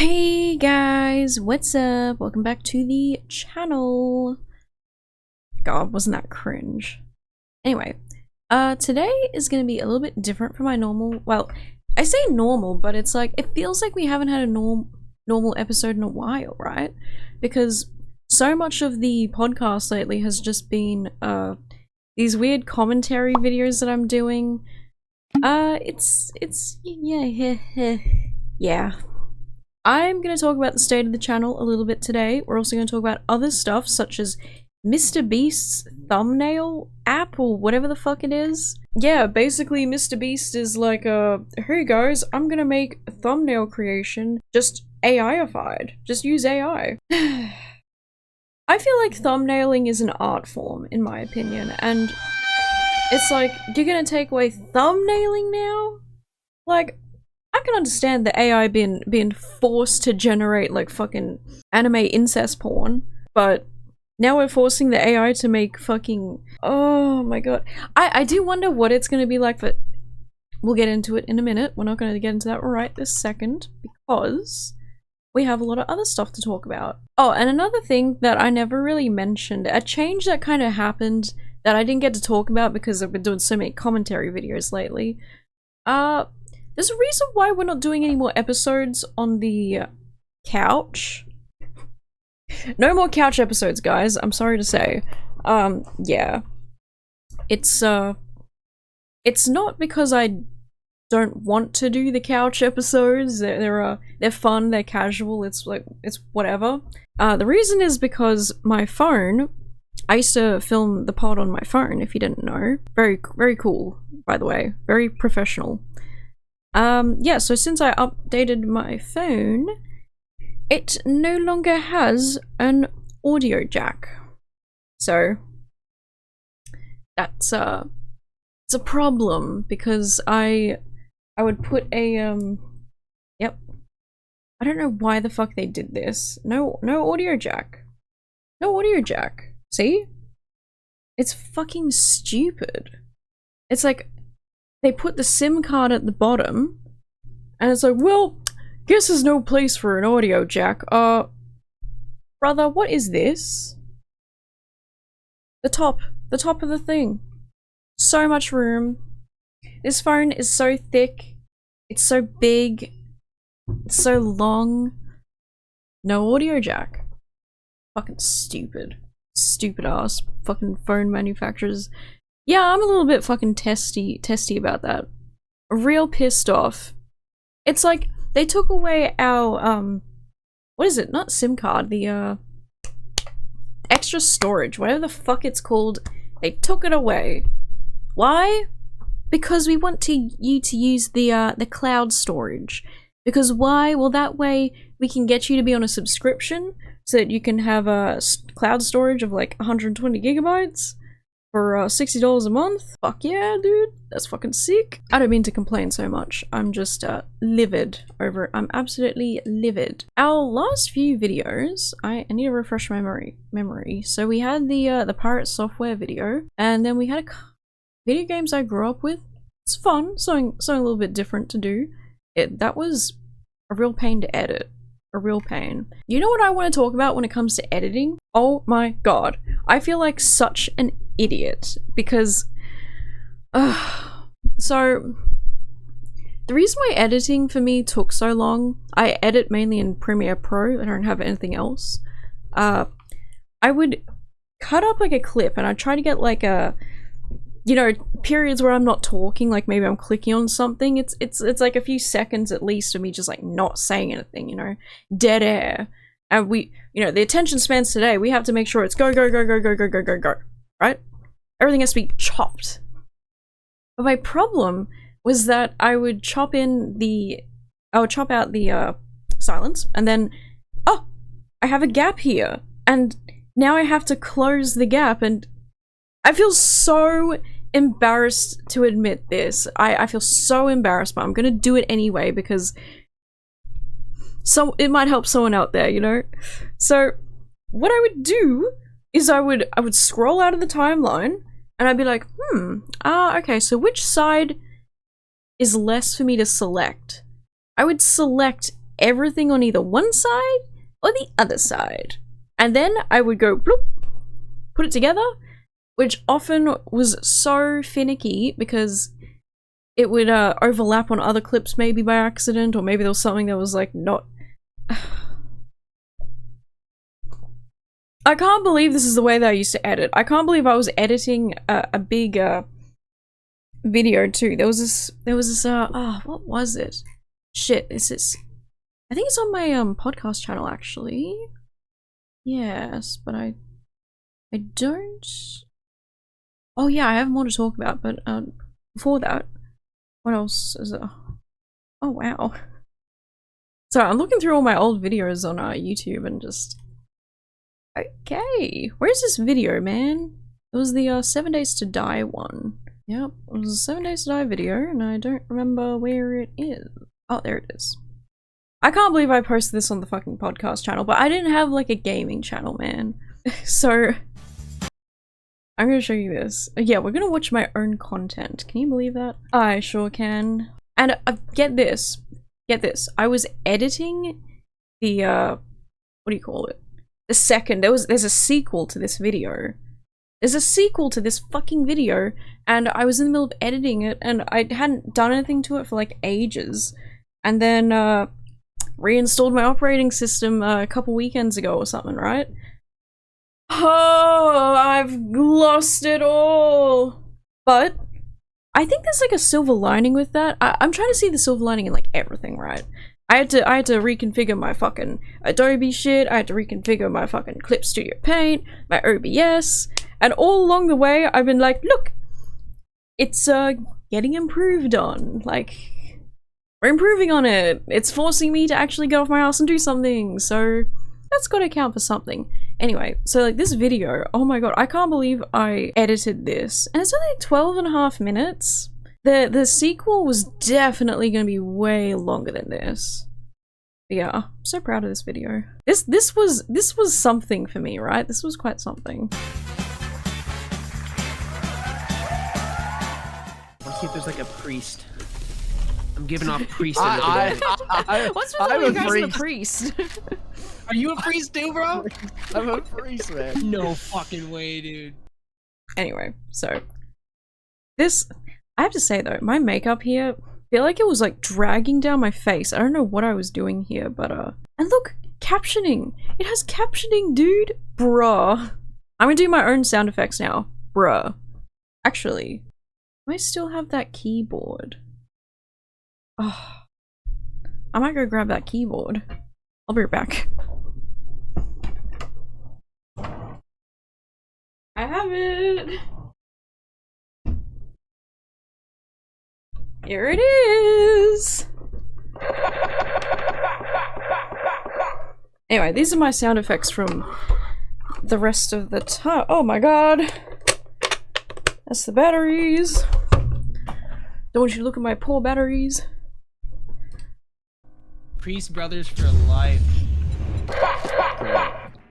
Hey guys, what's up? Welcome back to the channel. God, wasn't that cringe? Anyway, today is gonna be a little bit different from my normal. Well, I say normal, but it's like it feels like we haven't had a normal episode in a while, right? Because so much of the podcast lately has just been these weird commentary videos that I'm doing. Yeah. I'm going to talk about the state of the channel a little bit today. We're also going to talk about other stuff such as Mr.Beast's thumbnail app or whatever the fuck it is. Yeah, basically Mr.Beast is like, hey guys, I'm going to make a thumbnail creation just AI-ified. Just use AI. I feel like thumbnailing is an art form, in my opinion, and it's like, you're going to take away thumbnailing now? Like, I can understand the AI being forced to generate like fucking anime incest porn, but now we're forcing the AI to make fucking— oh my god. I do wonder what it's gonna be like, but we'll get into it in a minute. We're not gonna get into that right this second because we have a lot of other stuff to talk about. Oh, and another thing that I never really mentioned, a change that kind of happened that I didn't get to talk about because I've been doing so many commentary videos lately. There's a reason why we're not doing any more episodes on the couch. No more couch episodes, guys. I'm sorry to say. Yeah. It's not because I don't want to do the couch episodes. They're fun, they're casual, it's like, it's whatever. The reason is because my phone— I used to film the pod on my phone, if you didn't know. Very, very cool, by the way. Very professional. Yeah, so since I updated my phone, it no longer has an audio jack. So that's it's a problem because I would put a yep. I don't know why the fuck they did this. No audio jack. No audio jack. See? It's fucking stupid. It's like they put the SIM card at the bottom, and it's like, well, guess there's no place for an audio jack. Brother, what is this? The top of the thing. So much room. This phone is so thick. It's so big. It's so long. No audio jack. Fucking stupid. Stupid ass fucking phone manufacturers. Yeah, I'm a little bit fucking testy about that. Real pissed off. It's like they took away our what is it? Not SIM card, the extra storage, whatever the fuck it's called. They took it away. Why? Because we want you to use the cloud storage. Because why? Well, that way we can get you to be on a subscription so that you can have a cloud storage of like 120 gigabytes. For $60 a month? Fuck yeah, dude. That's fucking sick. I don't mean to complain so much. I'm just livid over it. I'm absolutely livid. Our last few videos, I need to refresh my memory. So we had the pirate software video, and then we had video games I grew up with. It's fun, something a little bit different to do. That was a real pain to edit. A real pain. You know what I want to talk about when it comes to editing? Oh my god. I feel like such an idiot because so the reason why editing for me took so long— I edit mainly in Premiere Pro, I don't have anything else. I would cut up like a clip and I try to get like a, you know, periods where I'm not talking, like maybe I'm clicking on something. It's like a few seconds at least of me just like not saying anything, you know, dead air. And we, you know, the attention spans today, we have to make sure it's go, right? Everything has to be chopped. But my problem was that I would chop out the silence, and then, oh, I have a gap here, and now I have to close the gap, and I feel so embarrassed to admit this. I feel so embarrassed, but I'm gonna do it anyway because it might help someone out there, you know? So what I would do is I would scroll out of the timeline and I'd be like, okay, so which side is less for me to select? I would select everything on either one side or the other side. And then I would go bloop, put it together, which often was so finicky because it would overlap on other clips maybe by accident, or maybe there was something that was like not... I can't believe this is the way that I used to edit. I can't believe I was editing a big video too. There was this what was it? Shit, is this... I think it's on my podcast channel actually. Yes, but I don't... Oh yeah, I have more to talk about, but before that, what else is there? Oh wow. So I'm looking through all my old videos on YouTube and just... Okay, where's this video, man? It was the 7 Days to Die one. Yep, it was a 7 Days to Die video, and I don't remember where it is. Oh, there it is. I can't believe I posted this on the fucking podcast channel, but I didn't have like a gaming channel, man. So, I'm gonna show you this. Yeah, we're gonna watch my own content. Can you believe that? I sure can. And get this. Get this. I was editing the, what do you call it? The second, there's a sequel to this video. There's a sequel to this fucking video, and I was in the middle of editing it, and I hadn't done anything to it for like ages. And then, reinstalled my operating system a couple weekends ago or something, right? Oh, I've lost it all. But I think there's like a silver lining with that. I'm trying to see the silver lining in like everything, right? I had to reconfigure my fucking Adobe shit. I had to reconfigure my fucking Clip Studio Paint, my OBS, and all along the way I've been like, look, it's getting improved on. Like, we're improving on it. It's forcing me to actually get off my ass and do something. So that's gotta count for something. Anyway, so like this video, oh my god, I can't believe I edited this. And it's only like 12.5 minutes. The sequel was definitely gonna be way longer than this. But yeah, I'm so proud of this video. This was something for me, right? This was quite something. Let's see if there's like a priest. I'm giving off priest. What's with you guys and the priest? Are you a priest too, bro? I'm a priest, man. No fucking way, dude. Anyway, so this, I have to say though, my makeup here, I feel like it was like dragging down my face. I don't know what I was doing here, but and look, captioning. It has captioning, dude. Bruh. I'm gonna do my own sound effects now. Bruh. Actually, do I still have that keyboard? Oh, I might go grab that keyboard. I'll be right back. I have it! Here it is! Anyway, these are my sound effects from the rest of the time. Oh my god! That's the batteries. Don't want you to look at my poor batteries. Priest brothers for life.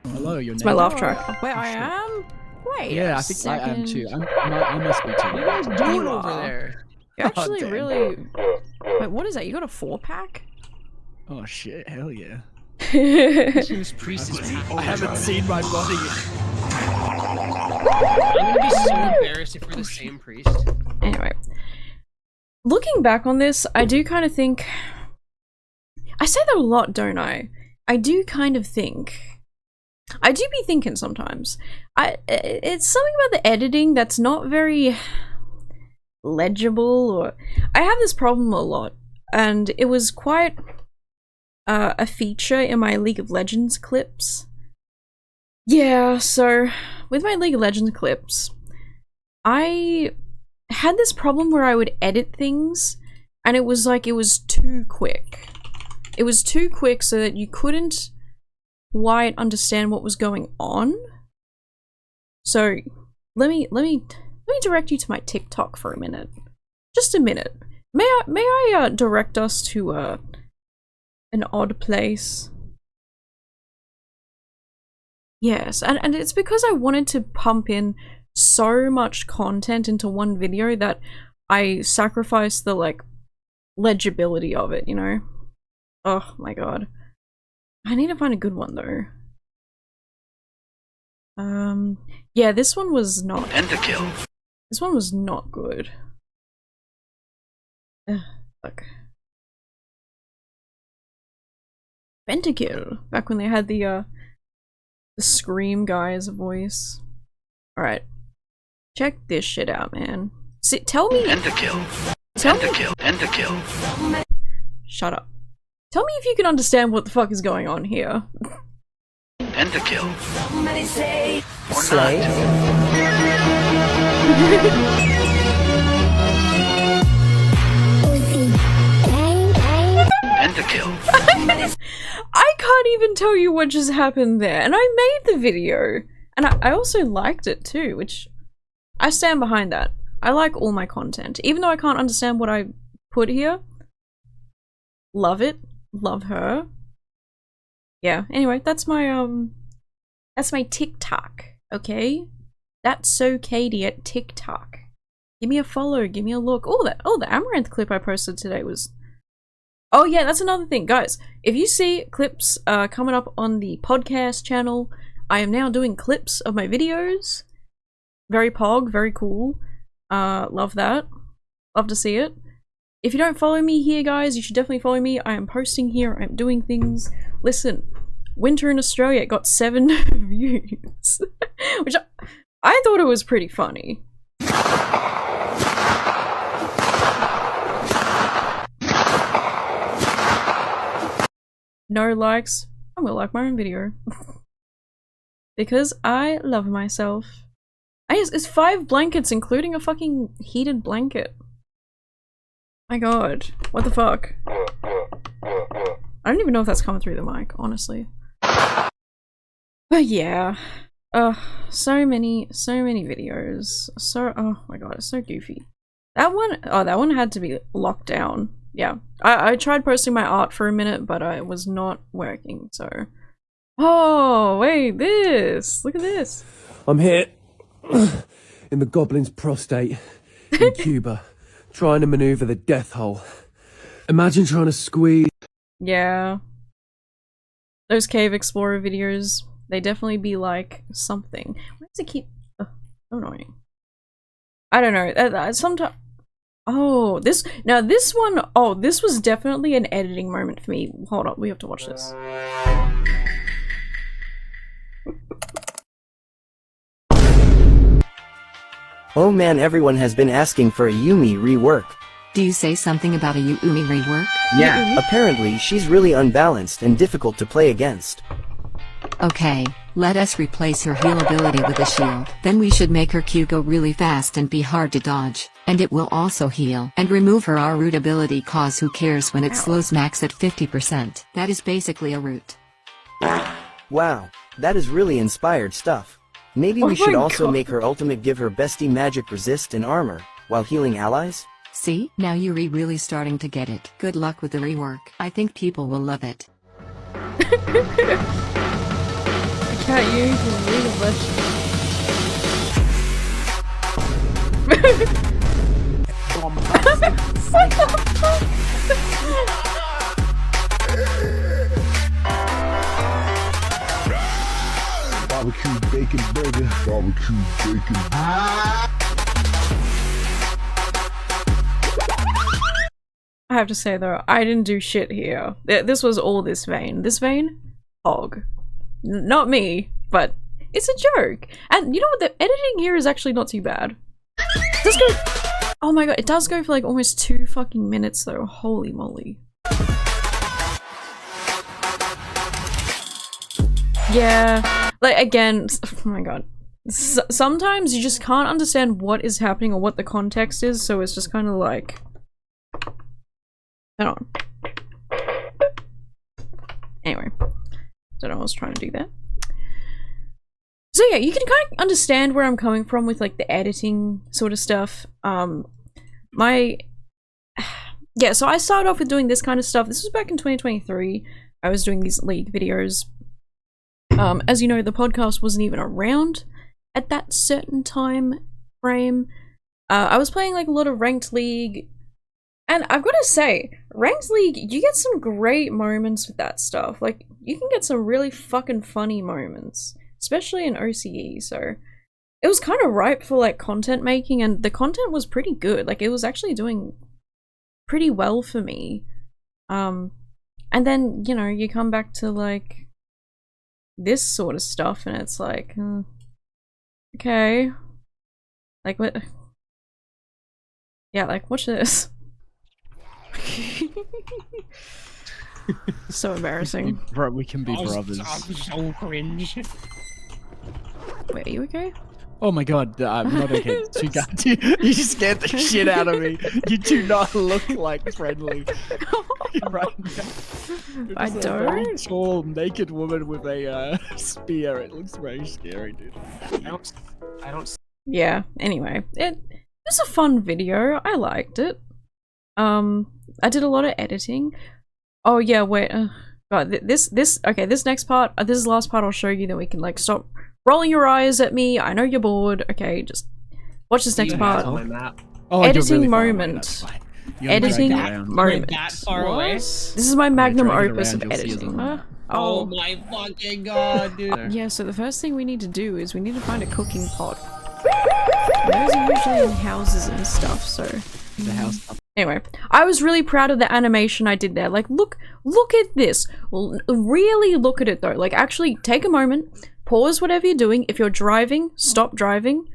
Hello, your name. It's my laugh track. Wait, I am? Wait. Yeah, I think I am too. I must be too. What are you guys doing over there? You're actually damn. really... Wait, what is that? You got a 4-pack? Oh shit, hell yeah. This priest is I haven't seen my body. I'm gonna be so embarrassed if we're the same priest. Anyway. Looking back on this, I do kind of think... I say that a lot, don't I? I do kind of think... I do be thinking sometimes. It's something about the editing that's not very legible, or... I have this problem a lot, and it was quite a feature in my League of Legends clips. Yeah, so with my League of Legends clips, I had this problem where I would edit things, and it was like, it was too quick. It was too quick so that you couldn't quite understand what was going on. So let me direct you to my TikTok for a minute. Just a minute. May I direct us to an odd place? Yes, and it's because I wanted to pump in so much content into one video that I sacrificed the like legibility of it, you know? Oh my god. I need to find a good one though. Yeah, this one was not. Pentakill. This one was not good. Ugh, fuck. Pentakill. Back when they had the Scream guy as a voice. Alright. Check this shit out, man. See, tell me. Pentakill. Tell me. Pentakill. Pentakill. Shut up. Tell me if you can understand what the fuck is going on here. Pentakill. Somebody say. Slay. Pentakill. I can't even tell you what just happened there, and I made the video, and I also liked it too, which I stand behind that. I like all my content, even though I can't understand what I put here. Love it, love her. Yeah. Anyway, that's my TikTok. Okay, thatssokatey at TikTok. Give me a follow. Give me a look. Oh, the Amaranth clip I posted today was. Oh yeah, that's another thing, guys. If you see clips coming up on the podcast channel, I am now doing clips of my videos. Very pog, very cool. Love that. Love to see it. If you don't follow me here, guys, you should definitely follow me. I am posting here. I'm doing things. Listen, Winter in Australia got 7 views, which I thought it was pretty funny. No likes. I'm gonna like my own video. Because I love myself. It's 5 blankets, including a fucking heated blanket. My god. What the fuck? I don't even know if that's coming through the mic, honestly. But yeah. So many videos. Oh my god, it's so goofy. That one had to be locked down. Yeah, I tried posting my art for a minute, but it was not working, so... Oh, wait, this! Look at this! I'm here in the goblin's prostate in Cuba, trying to maneuver the death hole. Imagine trying to squeeze... Yeah. Those Cave Explorer videos, they definitely be like something. Why does it keep... so annoying. I don't know, sometimes... Oh, this one, oh, this was definitely an editing moment for me. Hold on, we have to watch this. Oh man, everyone has been asking for a Yumi rework. Do you say something about a Yumi rework? Yeah, apparently she's really unbalanced and difficult to play against. Okay, let us replace her heal ability with a shield. Then we should make her Q go really fast and be hard to dodge. And it will also heal. And remove her R root ability, cause who cares when it slows max at 50%. That is basically a root. Wow, that is really inspired stuff. Maybe we should also make her ultimate give her bestie magic resist and armor, while healing allies? See, now Youri really starting to get it. Good luck with the rework. I think people will love it. I can't use English. Barbecue bacon burger. Barbecue bacon. I have to say though, I didn't do shit here. This was all this vein. This vein? Hog. Not me, but it's a joke. And you know what? The editing here is actually not too bad. It does go. Oh my god, it does go for like almost 2 fucking minutes though. Holy moly. Yeah, like again, oh my god. Sometimes you just can't understand what is happening or what the context is, so it's just kind of like. Hold on. Anyway, don't know, I was trying to do that. So yeah, you can kind of understand where I'm coming from with like the editing sort of stuff. Yeah, so I started off with doing this kind of stuff. This was back in 2023. I was doing these League videos. As you know, the podcast wasn't even around at that certain time frame. I was playing like a lot of ranked League. And I've got to say, Ranked League, you get some great moments with that stuff. Like, you can get some really fucking funny moments, especially in OCE, so it was kind of ripe for, like, content making, and the content was pretty good. Like, it was actually doing pretty well for me. And then, you know, you come back to, like, this sort of stuff, and it's like, okay. Like, what? Yeah, like, watch this. So embarrassing. Bro, we can be brothers. I'm so cringe. Wait, are you okay? Oh my god, I'm not okay. You scared the shit out of me. You do not look like friendly right now. I You're just a don't. very tall, naked woman with a spear. It looks very scary, dude. I don't. Yeah, anyway. It was a fun video. I liked it. I did a lot of editing. Oh yeah, wait. God, this next part, this is the last part I'll show you, then we can, like, stop rolling your eyes at me. I know you're bored. Okay, just watch this next part. On my map. Oh, you're Editing really far away, moment. that's fine. You haven't Editing dragged it around. moment. That far away? This is my magnum drag it opus around, of you'll see us editing. on the Oh my fucking god, dude. Yeah, so the first thing we need to do is we need to find a cooking pot. Those are usually in houses and stuff, so... The house. Anyway, I was really proud of the animation I did there. Like, look at this. Really look at it, though. Like, actually take a moment, pause whatever you're doing. If you're driving, stop driving.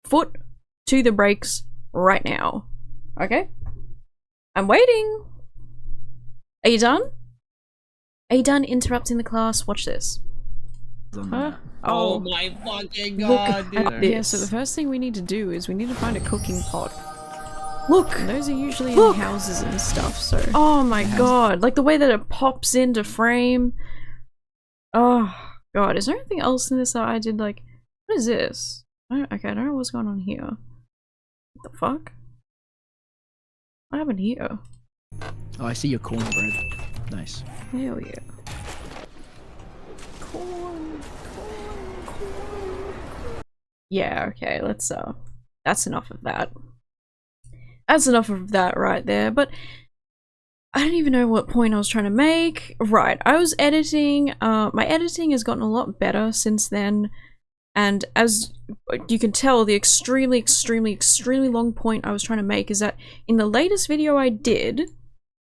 Foot to the brakes right now. Okay? I'm waiting. Are you done? Are you done interrupting the class? Watch this. Huh? Oh my fucking Look god, dude. at this. Yeah, so the first thing we need to do is we need to find a cooking pot. Look! And those are usually in houses and stuff, so... Oh my god, like the way that it pops into frame. Oh god, is there anything else in this that I did, like... What is this? Okay, I don't know what's going on here. What the fuck? What happened here? Oh, I see your cornbread. Nice. Hell yeah. Corn. Yeah, okay, let's, that's enough of that. That's enough of that right there, but I don't even know what point I was trying to make. Right, I was editing, my editing has gotten a lot better since then, and as you can tell, the extremely long point I was trying to make is that in the latest video I did,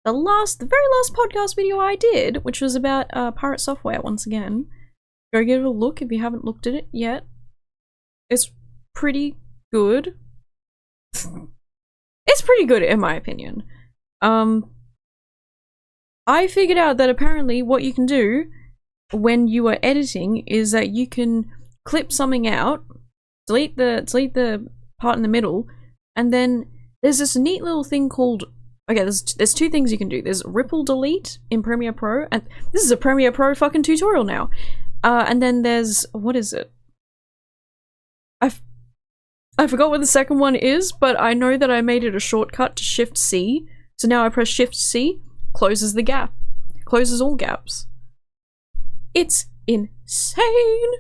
the very last podcast video I did, which was about pirate software once again, go give it a look if you haven't looked at it yet. It's pretty good. It's pretty good in my opinion. I figured out that apparently what you can do when you are editing is that you can clip something out, delete the part in the middle, and then there's this neat little thing called, okay, there's two things you can do. There's ripple delete in Premiere Pro, and this is a Premiere Pro fucking tutorial now. And then there's, what is it? I forgot what the second one is, but I know that I made it a shortcut to Shift C. So now I press Shift C, closes the gap. Closes all gaps. It's insane!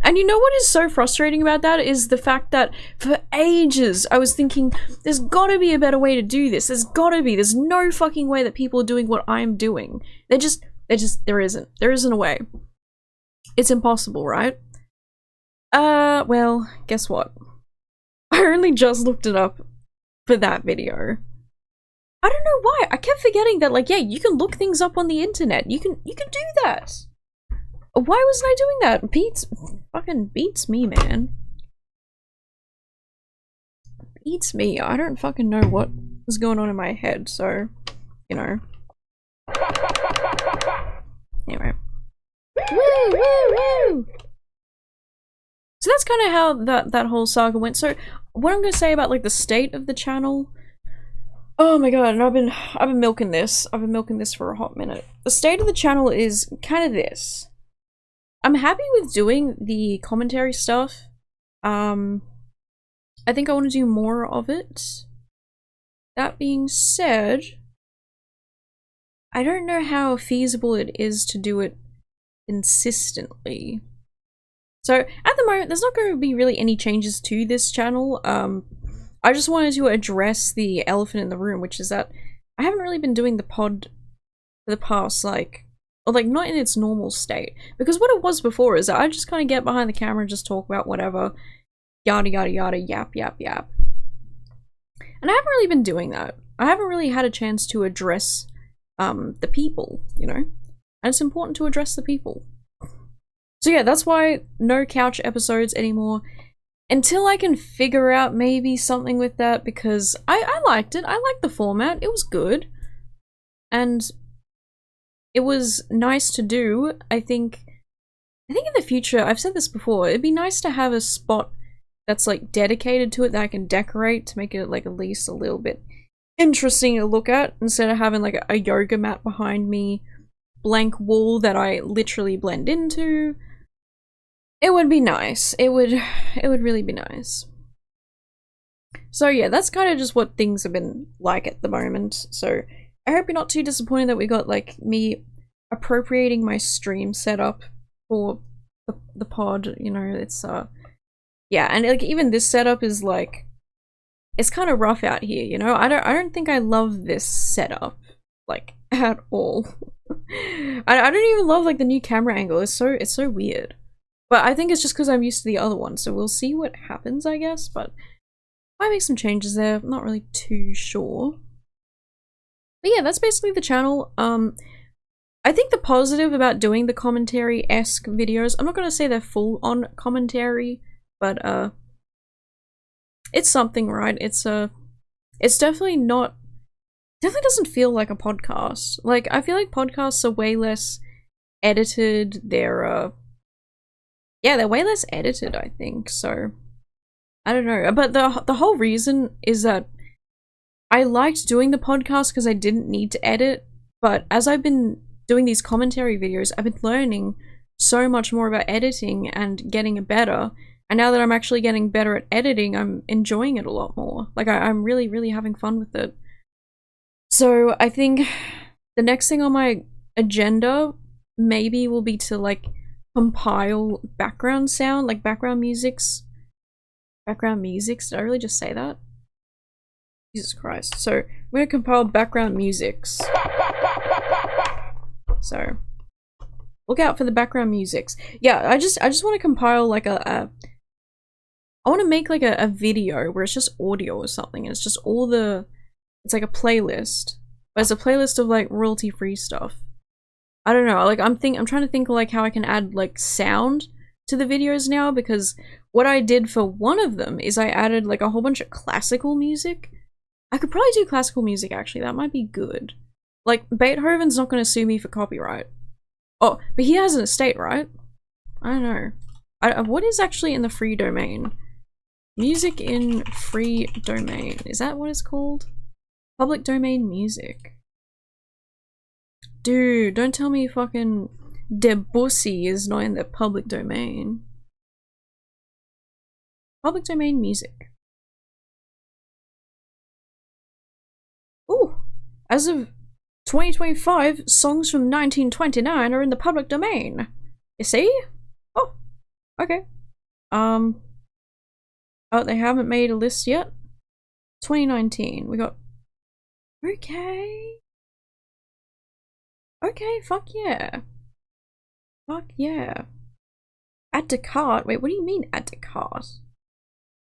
And you know what is so frustrating about that is the fact that for ages I was thinking, there's gotta be a better way to do this. There's gotta be. There's no fucking way that people are doing what I'm doing. There isn't a way. It's impossible, right? Well, guess what? I only just looked it up for that video. I don't know why. I kept forgetting that, like, yeah, you can look things up on the internet. You can do that. Why wasn't I doing that? Fucking beats me, man. Beats me. I don't fucking know what was going on in my head, so, you know. Anyway. Woo, woo, woo! So that's kind of how that whole saga went. So what I'm gonna say about, like, the state of the channel. Oh my god, and I've been milking this. I've been milking this for a hot minute. The state of the channel is kind of this. I'm happy with doing the commentary stuff. I think I want to do more of it. That being said, I don't know how feasible it is to do it consistently. So at the moment, there's not going to be really any changes to this channel. I just wanted to address the elephant in the room, which is that I haven't really been doing the pod for the past, like, or like not in its normal state. Because what it was before is that I just kind of get behind the camera and just talk about whatever, yada yada yada, yap yap yap. And I haven't really been doing that. I haven't really had a chance to address the people, you know? And it's important to address the people. So yeah, that's why no couch episodes anymore. Until I can figure out maybe something with that, because I liked it. I liked the format. It was good. And it was nice to do. I think in the future, I've said this before, it'd be nice to have a spot that's like dedicated to it that I can decorate to make it like at least a little bit interesting to look at, instead of having like a yoga mat behind me, blank wall that I literally blend into. It would be nice. It would really be nice. So yeah, that's kind of just what things have been like at the moment. So I hope you're not too disappointed that we got like me appropriating my stream setup for the pod, you know. It's yeah, and like even this setup is like, it's kind of rough out here, you know. I don't think I love this setup like at all. I don't even love like the new camera angle. It's so weird. But I think it's just because I'm used to the other one, so we'll see what happens, I guess. But I might make some changes there. I'm not really too sure. But yeah, that's basically the channel. I think the positive about doing the commentary-esque videos, I'm not going to say they're full-on commentary, but it's something, right? It's definitely not, definitely doesn't feel like a podcast. Like, I feel like podcasts are way less edited. Yeah, they're way less edited, I think, so I don't know. But the whole reason is that I liked doing the podcast because I didn't need to edit, but as I've been doing these commentary videos, I've been learning so much more about editing and getting better, and now that I'm actually getting better at editing, I'm enjoying it a lot more. Like, I'm really, really having fun with it. So I think the next thing on my agenda maybe will be to, like, compile background sound, like background musics. Background musics? Did I really just say that? Jesus Christ. So I'm gonna compile background musics. So look out for the background musics. Yeah, I just want to compile like I want to make like a video where it's just audio or something, and it's just it's like a playlist, but it's a playlist of like royalty free stuff. I don't know, like I'm trying to think like how I can add like sound to the videos now, because what I did for one of them is I added like a whole bunch of classical music. I could probably do classical music actually, that might be good. Like, Beethoven's not going to sue me for copyright. Oh, but he has an estate, right? I don't know. What is actually in the free domain? Music in free domain. Is that what it's called? Public domain music. Dude, don't tell me fucking Debussy is not in the public domain. Public domain music. Ooh, as of 2025, songs from 1929 are in the public domain. You see? Oh, okay. Oh, they haven't made a list yet? 2019, we got... Okay. Okay, fuck yeah. Fuck yeah. Add to cart? Wait, what do you mean add to cart?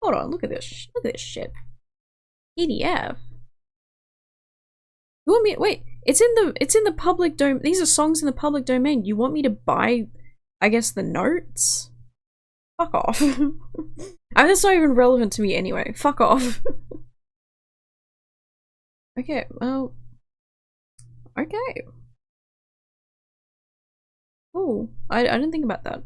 Hold on, look at this. Look at this shit. PDF. You want me? Wait, it's in the public domain. These are songs in the public domain. You want me to buy, I guess, the notes? Fuck off. That's not even relevant to me anyway. Fuck off. Okay, well. Okay. Oh, I didn't think about that.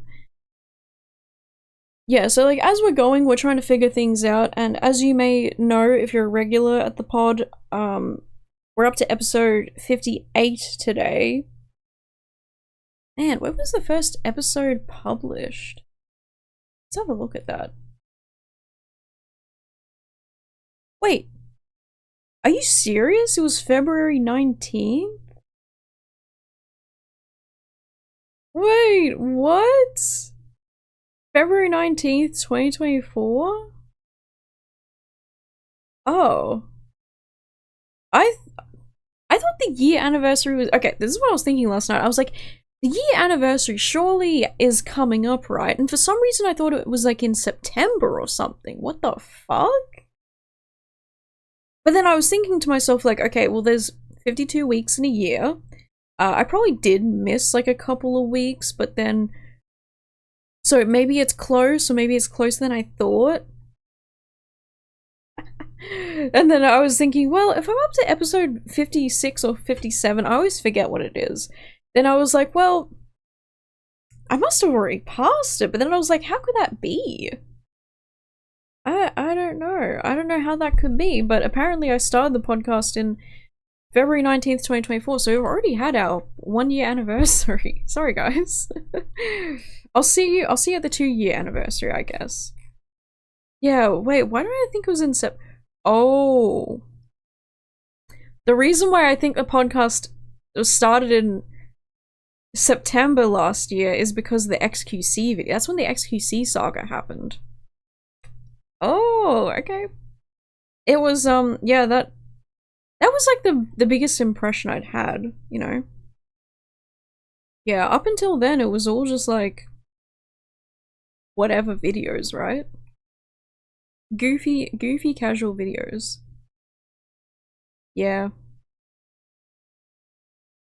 Yeah, so like as we're going, we're trying to figure things out, and as you may know if you're a regular at the pod, we're up to episode 58 today. Man, when was the first episode published? Let's have a look at that. Wait, are you serious? It was February 19th? Wait, what? February 19th, 2024? Oh. I thought the year anniversary was- okay, this is what I was thinking last night. I was like, the year anniversary surely is coming up, right? And for some reason I thought it was like in September or something. What the fuck? But then I was thinking to myself like, okay, well there's 52 weeks in a year. I probably did miss like a couple of weeks, but then... So maybe it's close, or maybe it's closer than I thought. And then I was thinking, well, if I'm up to episode 56 or 57, I always forget what it is. Then I was like, well, I must have already passed it. But then I was like, how could that be? I don't know. I don't know how that could be. But apparently I started the podcast in February 19th, 2024. So we've already had our 1 year anniversary. Sorry, guys. I'll see you at the 2 year anniversary, I guess. Yeah, wait, why do I think it was in Oh. The reason why I think the podcast was started in September last year is because of the XQC video. That's when the XQC saga happened. Oh, okay. It was, yeah, that was like the biggest impression I'd had, you know? Yeah, up until then it was all just like whatever videos, right? Goofy casual videos. Yeah.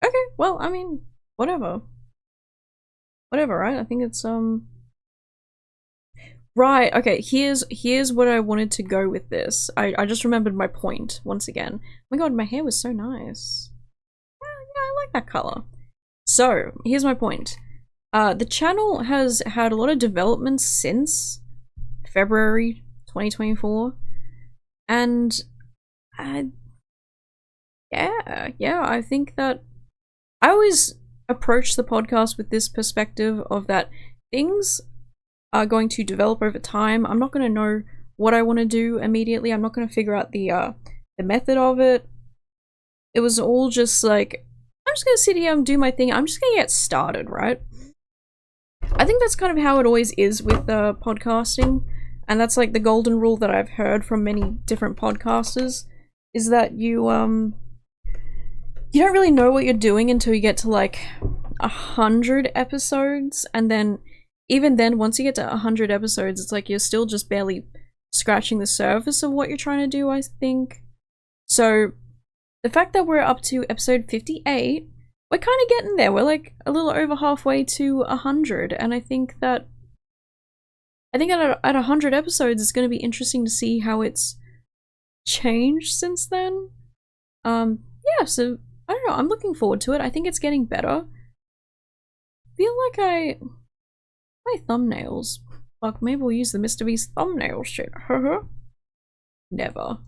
Okay, well, I mean, whatever. Whatever, right? I think it's, right, okay, here's what I wanted to go with this. I just remembered my point once again. Oh my god, my hair was so nice. Yeah, I like that color. So, here's my point. The channel has had a lot of developments since February 2024, and yeah, I think that I always approach the podcast with this perspective of that things are going to develop over time. I'm not going to know what I want to do immediately. I'm not going to figure out the method of it. It was all just like, I'm just going to sit here and do my thing. I'm just going to get started, right? I think that's kind of how it always is with podcasting. And that's like the golden rule that I've heard from many different podcasters, is that you don't really know what you're doing until you get to like 100 episodes, and then even then, once you get to 100 episodes, it's like you're still just barely scratching the surface of what you're trying to do, I think. So the fact that we're up to episode 58, we're kind of getting there. We're like a little over halfway to 100, and I think that at 100 episodes, it's going to be interesting to see how it's changed since then. Yeah, so, I don't know, I'm looking forward to it. I think it's getting better. Feel like my thumbnails. Fuck, maybe we'll use the Mr.Beast thumbnail shit. Never.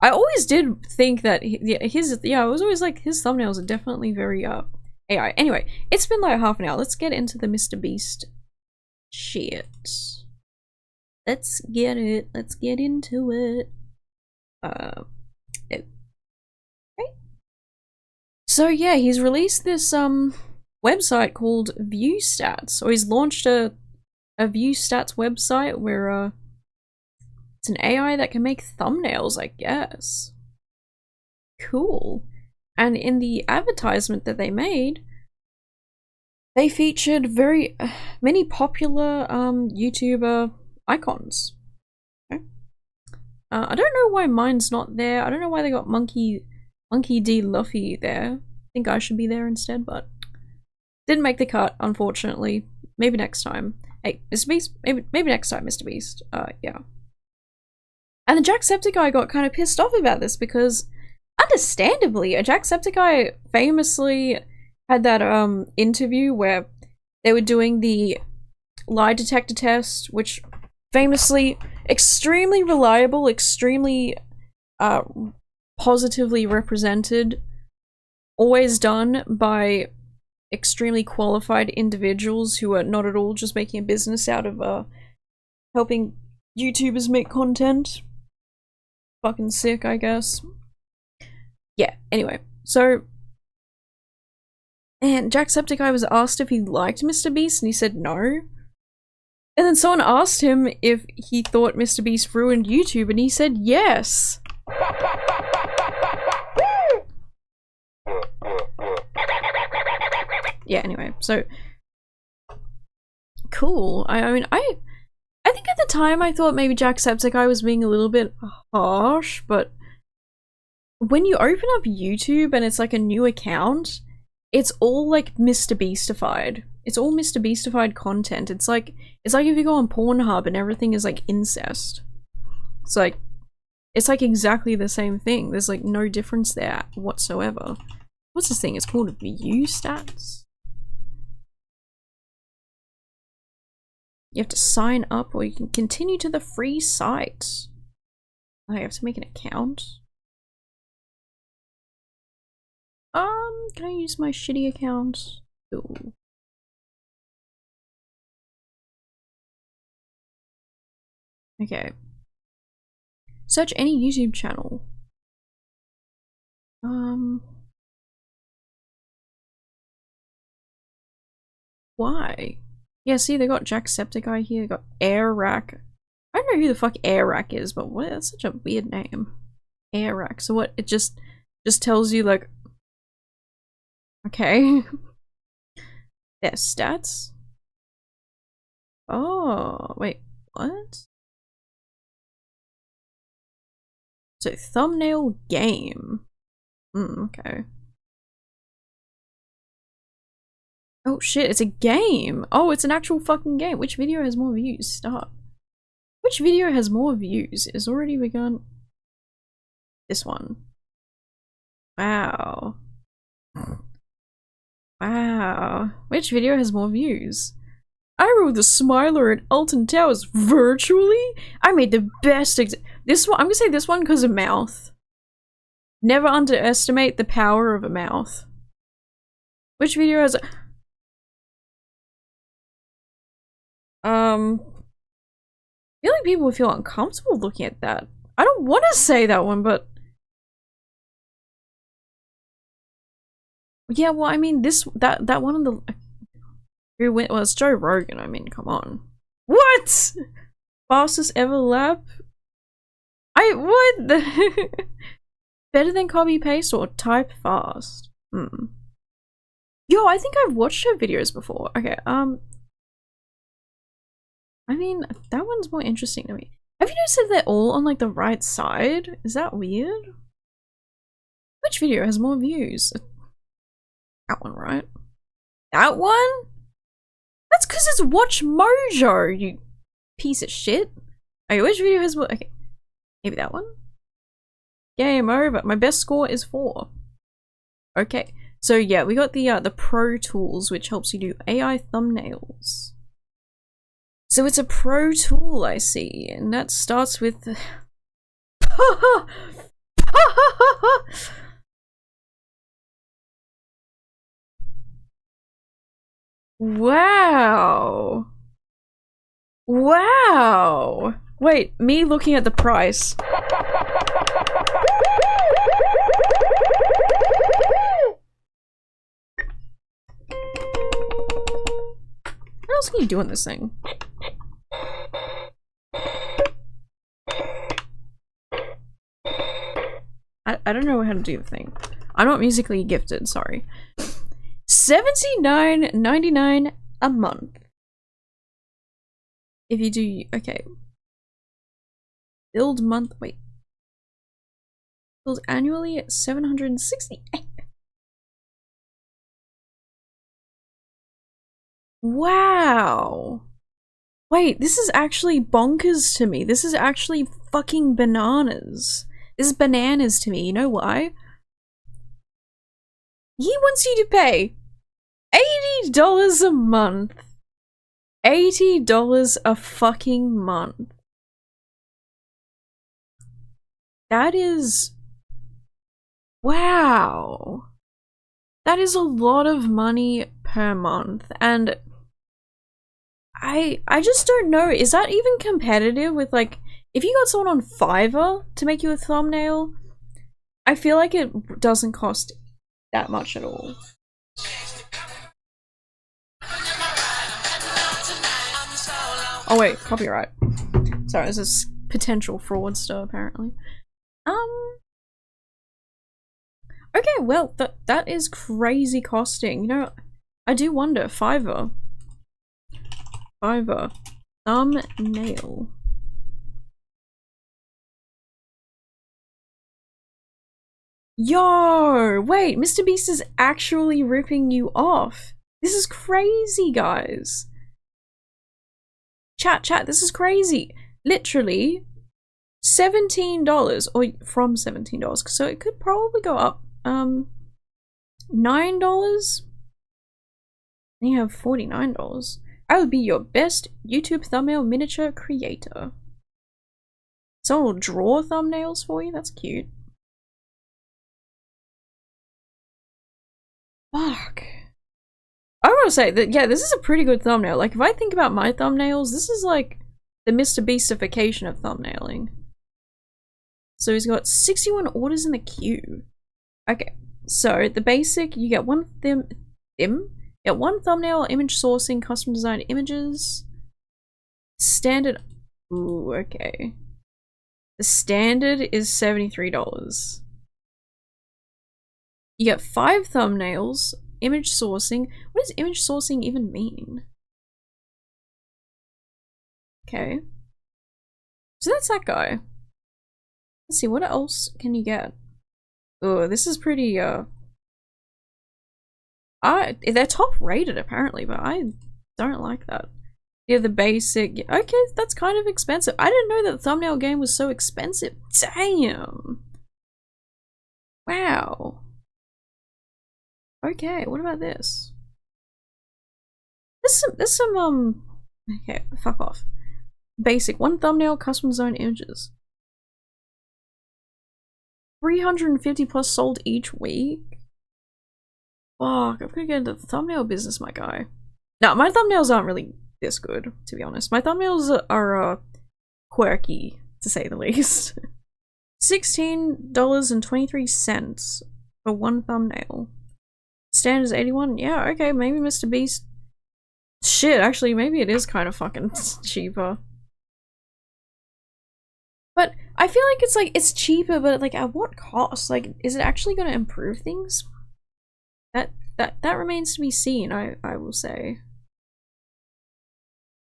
I always did think that I was always like, his thumbnails are definitely very, AI. Anyway, it's been like half an hour. Let's get into the Mr.Beast shit. Let's get into it. Okay. So yeah, he's released this website called Viewstats, or he's launched a Viewstats website where it's an AI that can make thumbnails, I guess. Cool. And in the advertisement that they made, they featured very many popular YouTuber icons. Okay. I don't know why mine's not there. I don't know why they got Monkey D. Luffy there. I think I should be there instead, but didn't make the cut, unfortunately. Maybe next time. Hey, Mr.Beast, maybe next time, Mr.Beast. Yeah. And the Jacksepticeye got kind of pissed off about this because, understandably, a Jacksepticeye famously had that interview where they were doing the lie detector test, which famously extremely reliable, extremely positively represented, always done by extremely qualified individuals who are not at all just making a business out of helping YouTubers make content. Fucking sick, I guess. Yeah, anyway, so and Jacksepticeye was asked if he liked Mr.Beast, and he said no. And then someone asked him if he thought Mr.Beast ruined YouTube, and he said yes. Yeah, anyway, so cool. I mean, I think at the time I thought maybe Jacksepticeye was being a little bit harsh, but when you open up YouTube and it's like a new account, it's all like Mr.Beastified. It's all Mr.Beastified content. It's like if you go on Pornhub and everything is like incest. It's like exactly the same thing. There's like no difference there whatsoever. What's this thing? It's called Viewstats. You have to sign up or you can continue to the free site. Oh, you have to make an account. Can I use my shitty account? Ooh. Okay. Search any YouTube channel. Why? Yeah, see, they got Jacksepticeye here, they got Airrack. I don't know who the fuck Airrack is, but what? That's such a weird name. Airrack. So what? It just tells you like, okay. Their stats. Oh, wait, what? So thumbnail game. Okay. Oh shit, it's a game! Oh, it's an actual fucking game! Which video has more views? Start. Which video has more views? It's already begun. This one. Wow. Wow. Which video has more views? I rode the Smiler at Alton Towers virtually? I made the best this one, I'm gonna say this one because of mouth. Never underestimate the power of a mouth. Which video has I feel like people would feel uncomfortable looking at that. I don't want to say that one, but yeah, well, I mean, that one on the who went, well, it's Joe Rogan. I mean, come on. What? Fastest ever lap? What? Better than copy paste or type fast? Yo, I think I've watched her videos before. Okay, I mean, that one's more interesting to me. Have you noticed that they're all on like the right side? Is that weird? Which video has more views? That one, right? That one? That's because it's Watch Mojo, you piece of shit. Okay, which video has more? Okay, maybe that one? Game over. My best score is 4. Okay, so yeah, we got the Pro Tools, which helps you do AI thumbnails. So it's a pro tool, I see, and that starts with wow. Wow. Wait, me looking at the price. What else can you do on this thing? I don't know how to do the thing. I'm not musically gifted, sorry. $79.99 a month. If you do, okay. Build month, wait. Build annually at $768. Wow. Wait, this is actually bonkers to me. This is actually fucking bananas. This is bananas to me. You know why? He wants you to pay $80 a month. $80 a fucking month. That is... wow. That is a lot of money per month, and I just don't know, is that even competitive with, like, if you got someone on Fiverr to make you a thumbnail, I feel like it doesn't cost that much at all. Oh wait, copyright. Sorry, this is potential fraudster apparently. Okay, well that is crazy costing. You know, I do wonder. Fiverr thumbnail. Yo, wait, Mr.Beast is actually ripping you off. This is crazy, guys. Chat, this is crazy. Literally $17, or from $17, so it could probably go up. $9. And you have $49. I will be your best YouTube thumbnail miniature creator. Someone will draw thumbnails for you? That's cute. Fuck. I want to say that, yeah, this is a pretty good thumbnail. Like, if I think about my thumbnails, this is like the Mr.Beastification of thumbnailing. So he's got 61 orders in the queue. Okay, so the basic, you get one one thumbnail, image sourcing, custom designed images. Standard, ooh, okay. The standard is $73. You get 5 thumbnails, image sourcing. What does image sourcing even mean? Okay. So that's that guy. Let's see, what else can you get? Oh, this is pretty, they're top rated apparently, but I don't like that. Yeah, the basic, okay, that's kind of expensive. I didn't know that the thumbnail game was so expensive. Damn. Wow. Okay, what about this? There's some, okay, fuck off. Basic, 1 thumbnail, custom designed images. 350 plus sold each week? Fuck, I'm gonna get into the thumbnail business, my guy. No, my thumbnails aren't really this good, to be honest. My thumbnails are, quirky, to say the least. $16.23 for 1 thumbnail. Standard is 81. Yeah, okay, maybe Mr.Beast. Shit, actually, maybe it is kind of fucking cheaper. But I feel like it's cheaper, but like at what cost? Like, is it actually going to improve things? That remains to be seen. I will say.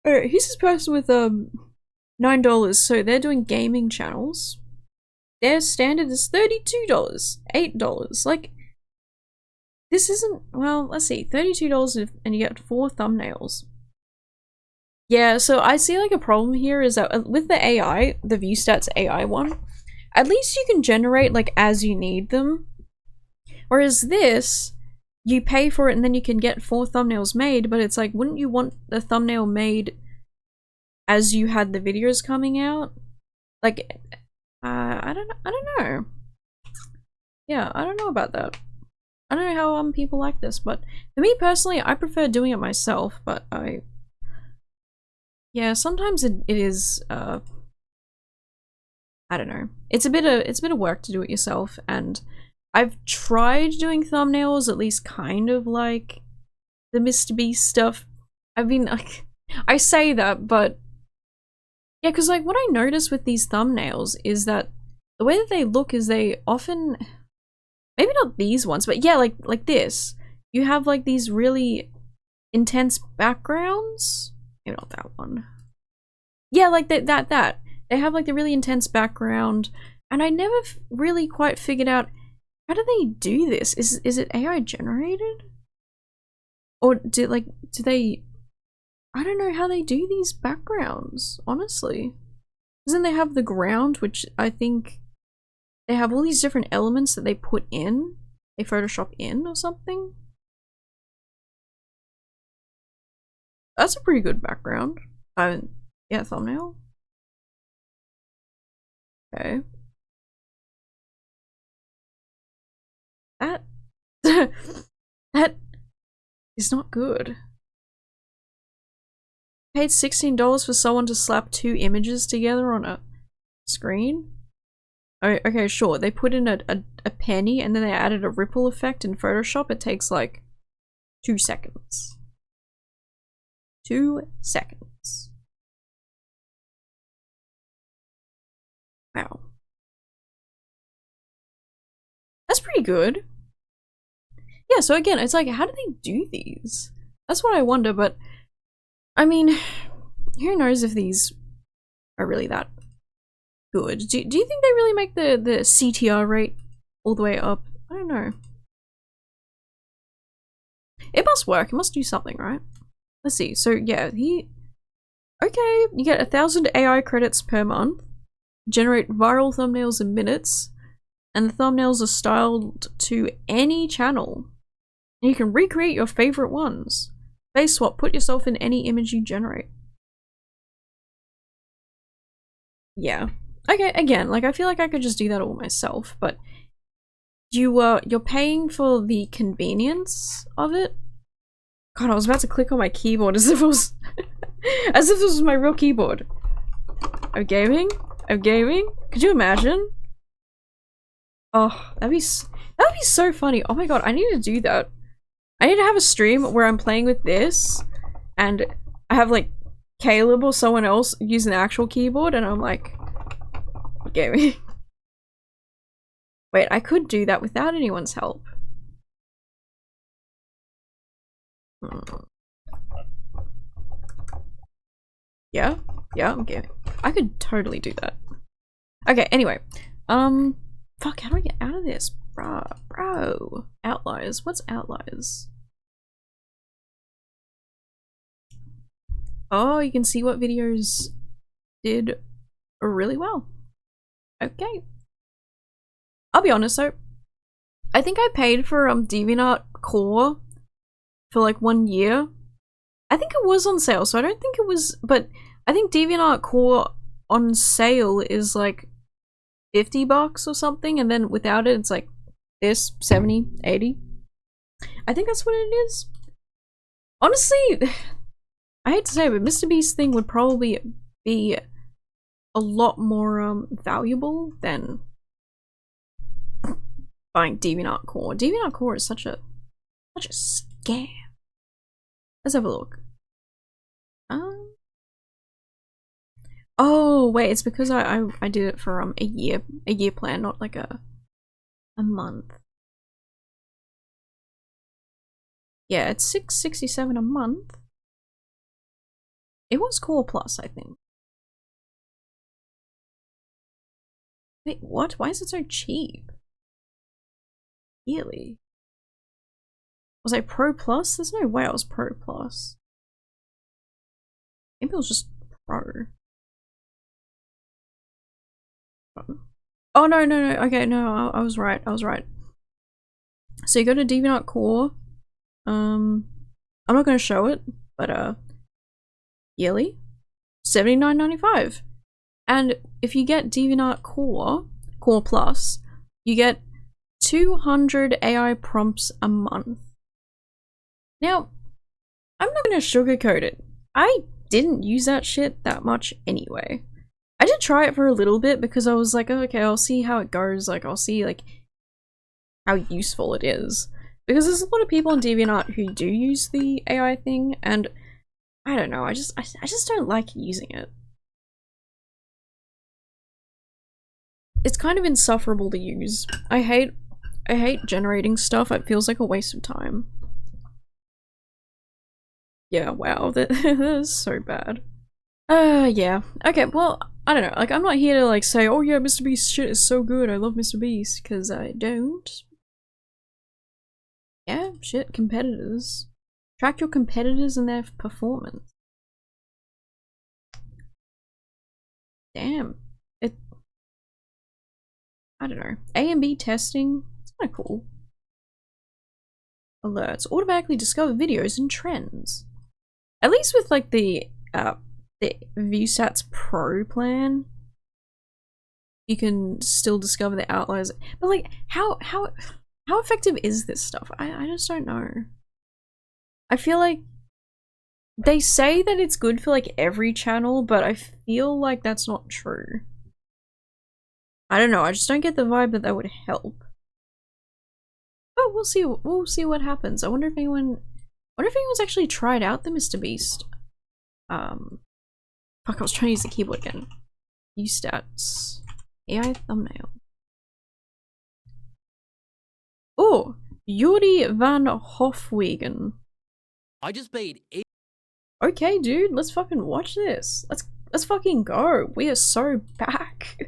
Alright, who's this person with $9? So they're doing gaming channels. Their standard is $32, $8. Like, this isn't, well, let's see, $32 and you get 4 thumbnails. Yeah, so I see like a problem here is that with the AI, the Viewstats AI one, at least you can generate like as you need them. Whereas this, you pay for it and then you can get 4 thumbnails made, but it's like, wouldn't you want the thumbnail made as you had the videos coming out? Like, I don't know. Yeah, I don't know about that. I don't know how people like this, but for me personally, I prefer doing it myself, but yeah, sometimes it is I don't know. It's a bit of work to do it yourself, and I've tried doing thumbnails at least kind of like the Mr.Beast stuff. I mean, like, I say that, but yeah, because like what I notice with these thumbnails is that the way that they look is they often, maybe not these ones, but yeah, like this. You have like these really intense backgrounds. Maybe not that one. Yeah, like that. They have like the really intense background, and I never really quite figured out how do they do this. Is it AI generated, or do they? I don't know how they do these backgrounds, honestly. Because then they have the ground, which I think they have all these different elements that they put in, they Photoshop in or something. That's a pretty good background. Yeah, thumbnail. Okay. That is not good. Paid $16 for someone to slap 2 images together on a screen? Oh, okay, sure. They put in a penny and then they added a ripple effect in Photoshop. It takes like 2 seconds. 2 seconds. Wow. That's pretty good. Yeah, so again, it's like, how do they do these? That's what I wonder, but I mean, who knows if these are really that good. Do you think they really make the CTR rate all the way up? I don't know. It must work. It must do something, right? Let's see. So yeah, okay, you get 1,000 AI credits per month, generate viral thumbnails in minutes, and the thumbnails are styled to any channel. And you can recreate your favorite ones. Face swap, put yourself in any image you generate. Yeah. Okay, again, like I feel like I could just do that all myself, but you're paying for the convenience of it. God, I was about to click on my keyboard as if it was as if this was my real keyboard. I'm gaming? I'm gaming? Could you imagine? Oh, that'd be so funny. Oh my god, I need to do that. I need to have a stream where I'm playing with this and I have like Caleb or someone else use an actual keyboard and I'm like gaming. Wait, I could do that without anyone's help. Yeah, I'm gaming. I could totally do that. Okay, anyway. Fuck, how do I get out of this? Bro. Outliers. What's outliers? Oh, you can see what videos did really well. Okay. I'll be honest though. I think I paid for DeviantArt Core for like 1 year. I think it was on sale, so I don't think it was, but I think DeviantArt Core on sale is like $50 or something, and then without it it's like this 70, 80. I think that's what it is. Honestly, I hate to say it, but Mr.Beast thing would probably be a lot more valuable than buying DeviantArt Core. DeviantArt Core is such a scam. Let's have a look. Oh wait, it's because I did it for a year plan, not like a month. Yeah, it's $6.67 a month. It was Core Plus, I think. Wait, what? Why is it so cheap? Really? Was I Pro Plus? There's no way I was Pro Plus. Maybe it was just Pro. Oh no, okay, no, I was right, So you go to DeviantArt Core. I'm not gonna show it, but yearly, $79.95. And if you get DeviantArt Core Plus, you get 200 AI prompts a month. Now, I'm not gonna sugarcoat it. I didn't use that shit that much anyway. I did try it for a little bit because I was like, oh, okay, I'll see how it goes. Like, I'll see like how useful it is. Because there's a lot of people on DeviantArt who do use the AI thing, and I don't know, I just don't like using it. It's kind of insufferable to use. I hate generating stuff. It feels like a waste of time. Yeah, wow, that is so bad. Yeah. Okay, well, I don't know. Like, I'm not here to like say, oh yeah, Mr.Beast shit is so good, I love Mr.Beast, because I don't. Yeah, shit, competitors. Track your competitors and their performance. Damn. I don't know. A and B testing, it's kind of cool. Alerts. Automatically discover videos and trends. At least with like the Viewstats Pro plan, you can still discover the outliers. But like, how effective is this stuff? I just don't know. I feel like they say that it's good for like every channel, but I feel like that's not true. I don't know, I just don't get the vibe that would help. But we'll see what happens. I wonder if anyone's actually tried out the Mr.Beast. Fuck, I was trying to use the keyboard again. Viewstats. AI thumbnail. Oh, Youri van Hofwegen. I just paid Okay, dude, let's fucking watch this. Let's fucking go. We are so back.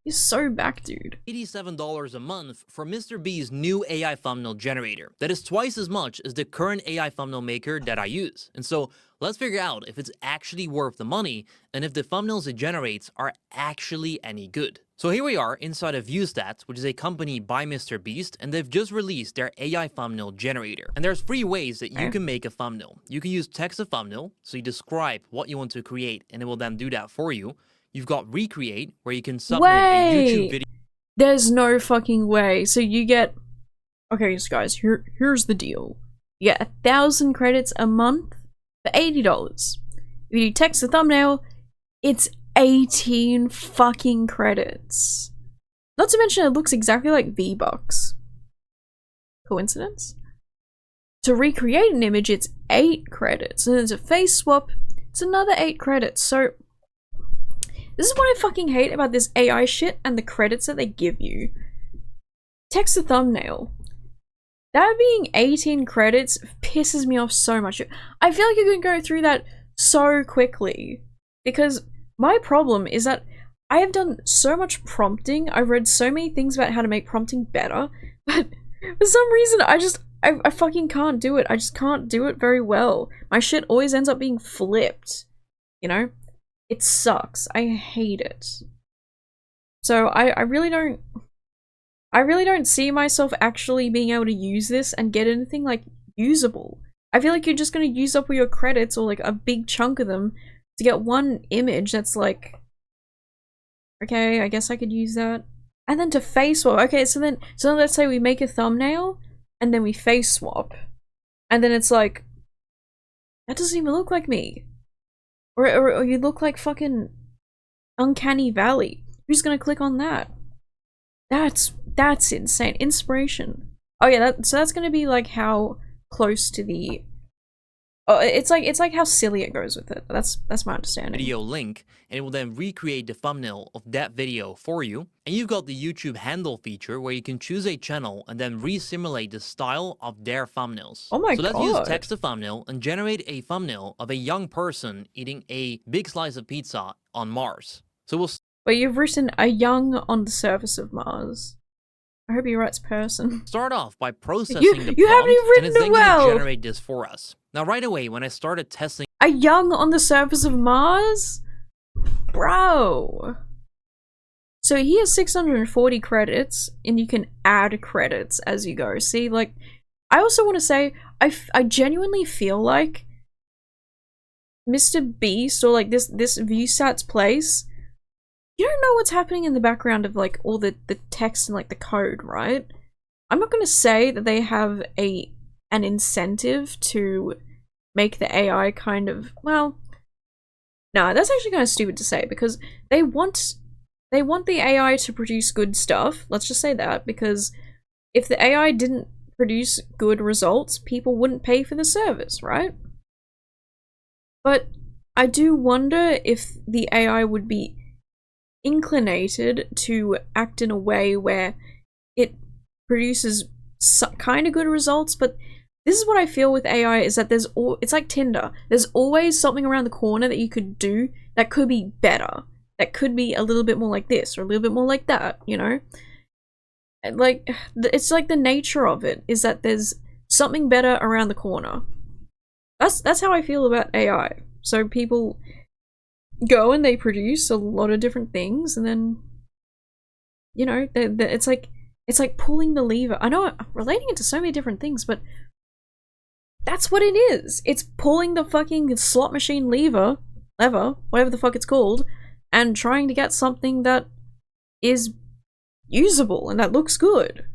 You're so back, dude. $87 a month for Mr.Beast's new AI thumbnail generator. That is twice as much as the current AI thumbnail maker that I use. And so let's figure out if it's actually worth the money and if the thumbnails it generates are actually any good. So here we are inside of Viewstats, which is a company by Mr.Beast, and they've just released their AI thumbnail generator. And there's 3 ways that you can make a thumbnail. You can use text to thumbnail, so you describe what you want to create and it will then do that for you. You've got recreate, where you can submit a YouTube video. There's no fucking way. So you get, okay, guys, here's the deal. You get 1,000 credits a month for $80. If you do text to thumbnail, it's 18 fucking credits. Not to mention it looks exactly like V-Bucks. Coincidence? To recreate an image, it's 8 credits. And there's a face swap, it's another 8 credits. So this is what I fucking hate about this AI shit and the credits that they give you. Text to thumbnail. That being 18 credits pisses me off so much. I feel like you can go through that so quickly. Because my problem is that I have done so much prompting. I've read so many things about how to make prompting better. But for some reason, I fucking can't do it. I just can't do it very well. My shit always ends up being flipped. You know? It sucks. I hate it. So I really don't see myself actually being able to use this and get anything like usable. I feel like you're just gonna use up all your credits or like a big chunk of them to get one image that's like, okay, I guess I could use that. And then to face swap. Okay, so then let's say we make a thumbnail and then we face swap. And then it's like, that doesn't even look like me. Or you look like fucking Uncanny Valley. Who's gonna click on that? That's insane. Inspiration. Oh yeah, so that's gonna be like how close to the. Oh, it's like how silly it goes with it. That's my understanding. Video link, and it will then recreate the thumbnail of that video for you. And you've got the YouTube handle feature where you can choose a channel and then re-simulate the style of their thumbnails. Oh my god. So let's use text to thumbnail and generate a thumbnail of a young person eating a big slice of pizza on Mars. So we'll. But you've written a young on the surface of Mars. I hope he writes person. Start off by processing the you haven't prompt, even written and it's then it well. going to generate this for us. Now, right away, when I started testing A young on the surface of Mars? Bro. So he has 640 credits, and you can add credits as you go. See, like, I also want to say, I genuinely feel like Mr.Beast, or like this Viewstats place, you don't know what's happening in the background of like all the text and like the code, right? I'm not going to say that they have an incentive to make the AI kind of, well, no, that's actually kind of stupid to say, because they want the AI to produce good stuff. Let's just say that, because if the AI didn't produce good results, people wouldn't pay for the service, right? But I do wonder if the AI would be inclinated to act in a way where it produces kind of good results. But this is what I feel with AI, is that it's like Tinder. There's always something around the corner that you could do that could be better, that could be a little bit more like this or a little bit more like that, you know? And like, it's like the nature of it is that there's something better around the corner. That's how I feel about AI. So people go and they produce a lot of different things, and then, you know, it's like pulling the lever. I know I'm relating it to so many different things, but that's what it is. It's pulling the fucking slot machine lever, whatever the fuck it's called, and trying to get something that is usable and that looks good.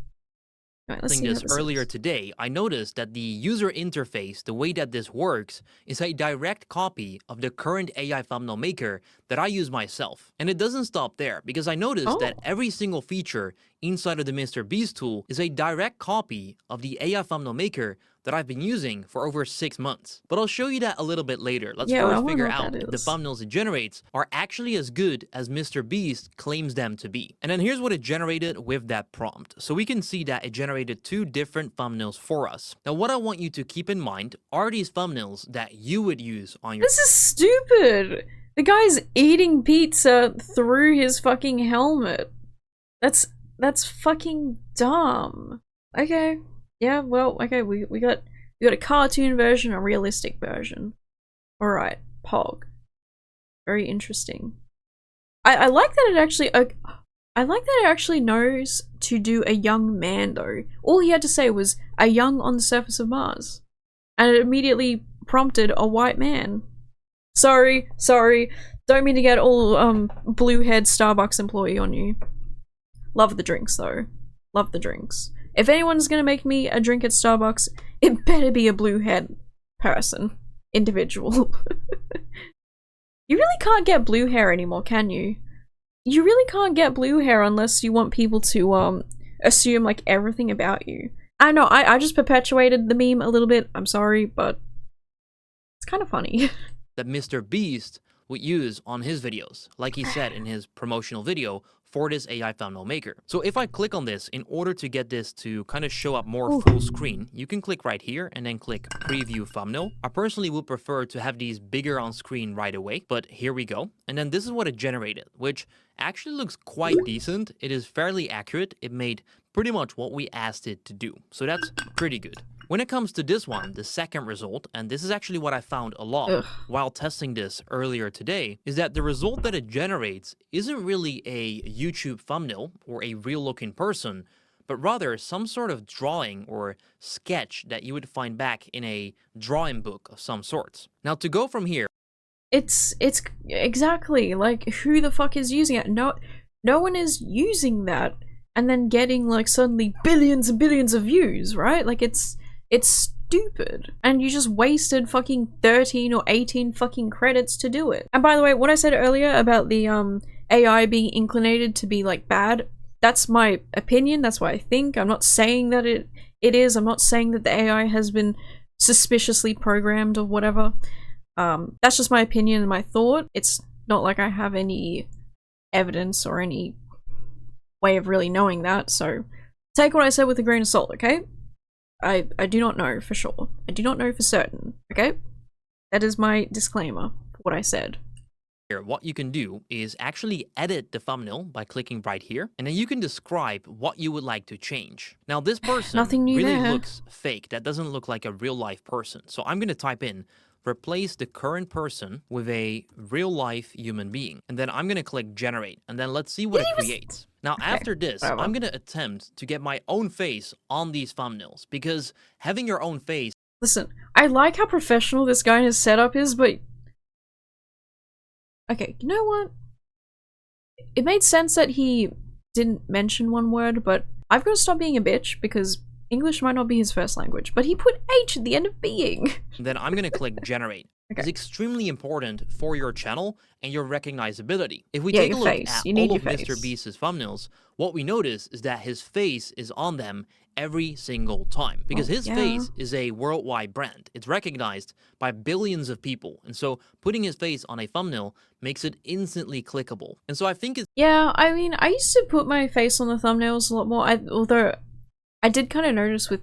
Right, let's see this earlier today, I noticed that the user interface, the way that this works, is a direct copy of the current AI thumbnail maker that I use myself. And it doesn't stop there, because I noticed that every single feature inside of the Mr.Beast tool is a direct copy of the AI thumbnail maker that I've been using for over 6 months. But I'll show you that a little bit later. Let's Yeah, I first wanna figure know what out that if the is. thumbnails it generates are actually as good as Mr.Beast claims them to be. And then here's what it generated with that prompt. So we can see that it generated 2 different thumbnails for us. Now what I want you to keep in mind are these thumbnails that you would use on your— This is stupid! The guy's eating pizza through his fucking helmet. That's fucking dumb. Okay. Yeah, well, okay, we got a cartoon version, a realistic version. Alright, Pog. Very interesting. I like that it actually I like that it actually knows to do a young man though. All he had to say was a young on the surface of Mars. And it immediately prompted a white man. Sorry. Don't mean to get all blue-haired Starbucks employee on you. Love the drinks though. Love the drinks. If anyone's gonna make me a drink at Starbucks, it better be a blue-haired person. Individual. You really can't get blue hair anymore, can you? You really can't get blue hair unless you want people to assume like everything about you. I know, I just perpetuated the meme a little bit. I'm sorry, but it's kind of funny. that Mr.Beast would use on his videos, like he said in his promotional video for this AI thumbnail maker. So if I click on this, in order to get this to kind of show up more full screen, you can click right here and then click preview thumbnail. I personally would prefer to have these bigger on screen right away, but here we go. And then this is what it generated, which actually looks quite decent. It is fairly accurate. It made pretty much what we asked it to do. So that's pretty good. When it comes to this one, the second result, and this is actually what I found a lot while testing this earlier today, is that the result that it generates isn't really a YouTube thumbnail or a real looking person, but rather some sort of drawing or sketch that you would find back in a drawing book of some sorts. Now to go from here, it's exactly like, who the fuck is using it? No one is using that and then getting like suddenly billions and billions of views, right? Like it's stupid. And you just wasted fucking 13 or 18 fucking credits to do it. And by the way, what I said earlier about the AI being inclinated to be like bad, that's my opinion, that's what I think. I'm not saying that it is. I'm not saying that the AI has been suspiciously programmed or whatever. That's just my opinion and my thought. It's not like I have any evidence or any way of really knowing that, so take what I said with a grain of salt, okay? I do not know for sure. I do not know for certain, okay? That is my disclaimer for what I said. here, what you can do is actually edit the thumbnail by clicking right here, and then you can describe what you would like to change. Now this person Nothing new really there. looks fake. That doesn't look like a real life person. So I'm going to type in replace the current person with a real life human being, and then I'm going to click generate, and then let's see what it creates. Now after this, whatever. I'm going to attempt to get my own face on these thumbnails, because having your own face— Listen, I like how professional this guy in his setup is, but okay, you know what? It made sense that he didn't mention one word, but I've got to stop being a bitch because English might not be his first language, but he put H at the end of being. Then I'm going to click generate. Okay. It's extremely important for your channel and your recognizability. If we Yeah, take a your look face. at You need all of your face. Mr.Beast's thumbnails, what we notice is that his face is on them every single time, because his yeah. face is a worldwide brand. It's recognized by billions of people, and so putting his face on a thumbnail makes it instantly clickable. And so I think it's— Yeah, I mean, I used to put my face on the thumbnails a lot more, although I did kind of notice with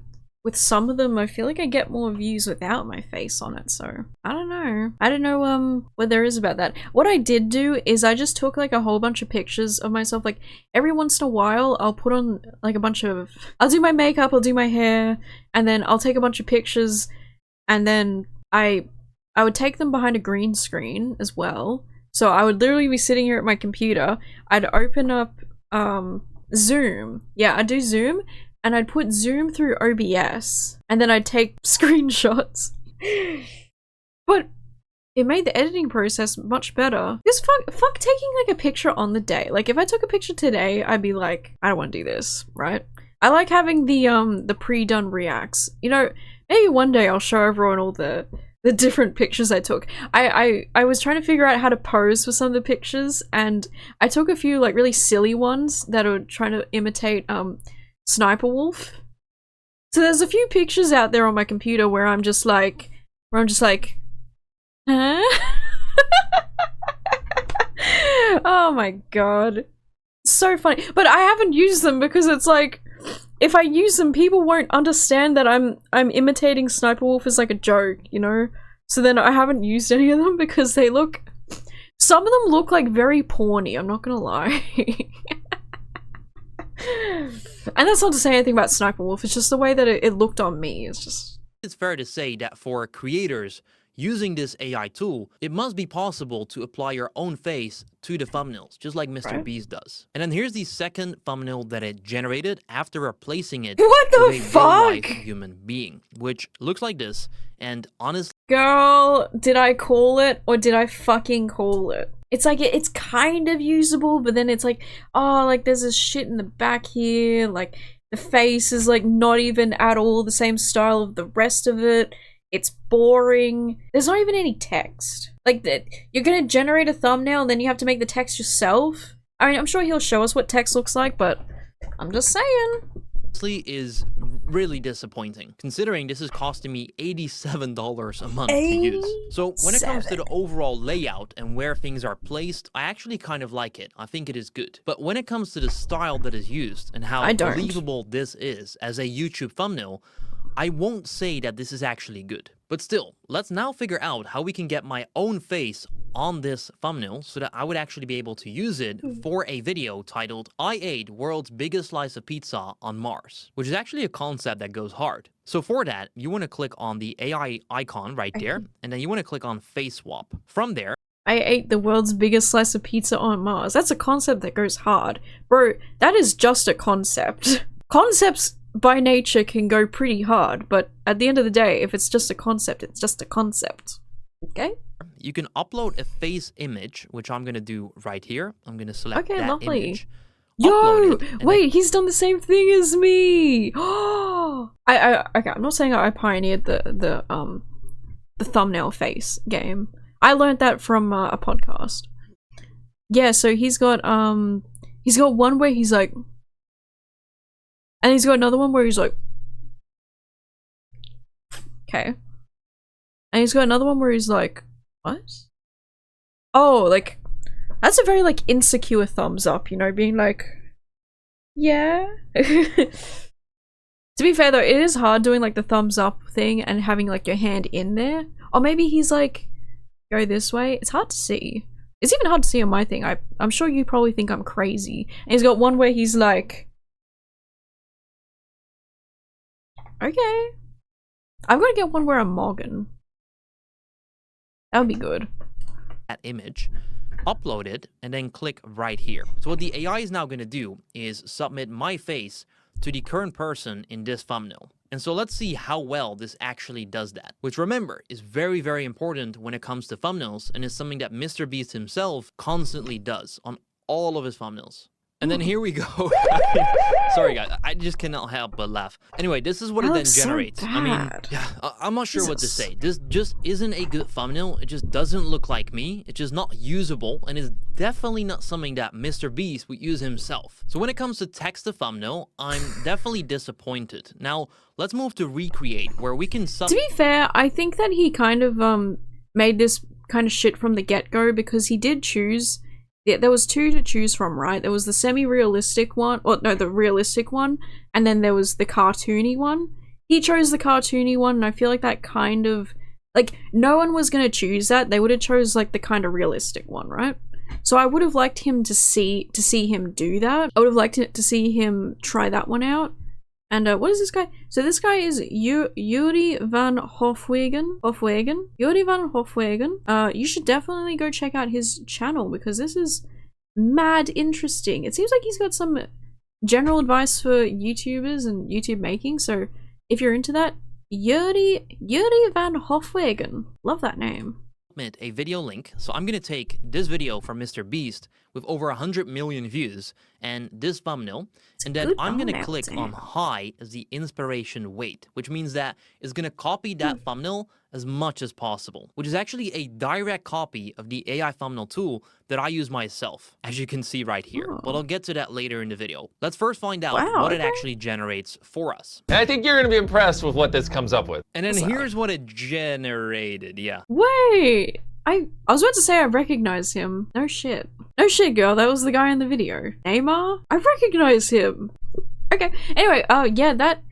some of them, I feel like I get more views without my face on it, so I don't know. I don't know what there is about that. What I did do is I just took like a whole bunch of pictures of myself. Like every once in a while I'll put on like a bunch of— I'll do my makeup, I'll do my hair, and then I'll take a bunch of pictures, and then I would take them behind a green screen as well. So I would literally be sitting here at my computer, I'd open up Zoom. Yeah, I'd do Zoom, and I'd put Zoom through OBS, and then I'd take screenshots. But it made the editing process much better. Because fuck taking like a picture on the day. Like if I took a picture today, I'd be like, I don't want to do this, right? I like having the pre-done reacts. You know, maybe one day I'll show everyone all the different pictures I took. I was trying to figure out how to pose for some of the pictures, and I took a few like really silly ones that were trying to imitate Sniper Wolf. So there's a few pictures out there on my computer where I'm just like, huh? Oh my god. So funny. But I haven't used them because it's like, if I use them, people won't understand that I'm imitating Sniper Wolf as like a joke, you know? So then I haven't used any of them because they look, some of them look like very porny, I'm not gonna lie. And that's not to say anything about Sniper Wolf, it's just the way that it looked on me. It's just... It's fair to say that for creators using this AI tool, it must be possible to apply your own face to the thumbnails, just like Mr.Beast does. And then here's the second thumbnail that it generated after replacing it What the with a fuck? real-life human being, which looks like this, and honestly... Girl, did I call it or did I fucking call it? It's like, it's kind of usable, but then it's like, oh, like there's this shit in the back here, like the face is like not even at all the same style of the rest of it. It's boring. There's not even any text. Like, that you're gonna generate a thumbnail and then you have to make the text yourself? I mean, I'm sure he'll show us what text looks like, but I'm just saying. Is really disappointing, considering this is costing me $87 a month to use. So when it comes to the overall layout and where things are placed, I actually kind of like it. I think it is good. But when it comes to the style that is used and how believable this is as a YouTube thumbnail, I won't say that this is actually good. But still, let's now figure out how we can get my own face on this thumbnail so that I would actually be able to use it for a video titled I ate world's biggest slice of pizza on Mars, which is actually a concept that goes hard. So for that, you want to click on the AI icon right there, and then you want to click on face swap. From there, I ate the world's biggest slice of pizza on Mars. That's a concept that goes hard. Bro, that is just a concept. Concepts by nature can go pretty hard, but at the end of the day, if it's just a concept, it's just a concept. Okay? You can upload a face image, which I'm going to do right here. I'm going to select that lovely. image. Yo! Wait, he's done the same thing as me! Oh! Okay, I'm not saying I pioneered the thumbnail face game. I learned that from a podcast. Yeah, so he's got one where he's like, and he's got another one where he's like, okay. And he's got another one where he's like, what? Oh, like, that's a very, like, insecure thumbs up, you know, being like, yeah. To be fair, though, it is hard doing, like, the thumbs up thing and having, like, your hand in there. Or maybe he's like, go this way. It's hard to see. It's even hard to see on my thing. I'm sure you probably think I'm crazy. And he's got one where he's like, okay. I'm gonna get one where I'm Morgan. That would be good. That image, upload it, and then click right here. So what the AI is now going to do is submit my face to the current person in this thumbnail. And so let's see how well this actually does that, which remember is very, very important when it comes to thumbnails and is something that Mr.Beast himself constantly does on all of his thumbnails. And then here we go. Sorry guys, I just cannot help but laugh. Anyway, this is what it then generates. I mean, yeah, I'm not sure what to say. This just isn't a good thumbnail. It just doesn't look like me. It's just not usable and is definitely not something that Mr.Beast would use himself. So when it comes to text to thumbnail, I'm definitely disappointed. Now, let's move to recreate, where we can To be fair, I think that he kind of made this kind of shit from the get-go because he did choose... Yeah, there was two to choose from, right? There was the semi-realistic one, or no, the realistic one, and then there was the cartoony one. He chose the cartoony one, and I feel like that kind of, like, no one was gonna choose that. They would have chose, like, the kind of realistic one, right? So I would have liked him to see him do that. I would have liked to see him try that one out. And what is this guy? So this guy is Youri van Hofwegen. Youri van Hofwegen. You should definitely go check out his channel because this is mad interesting. It seems like he's got some general advice for YouTubers and YouTube making. So if you're into that, Youri van Hofwegen. Love that name. A video link. So I'm going to take this video from Mr.Beast with over 100 million views and this thumbnail, and then I'm going to click on high as the inspiration weight, which means that it's going to copy that thumbnail as much as possible, which is actually a direct copy of the AI thumbnail tool that I use myself, as you can see right here. Oh. But I'll get to that later in the video. Let's first find out Wow, what it okay. actually generates for us. And I think you're gonna be impressed with what this comes up with. And then here's what it generated, yeah. Wait, I was about to say I recognize him. No shit. No shit, girl. That was the guy in the video. Neymar? I recognize him. Okay. Anyway, yeah, that...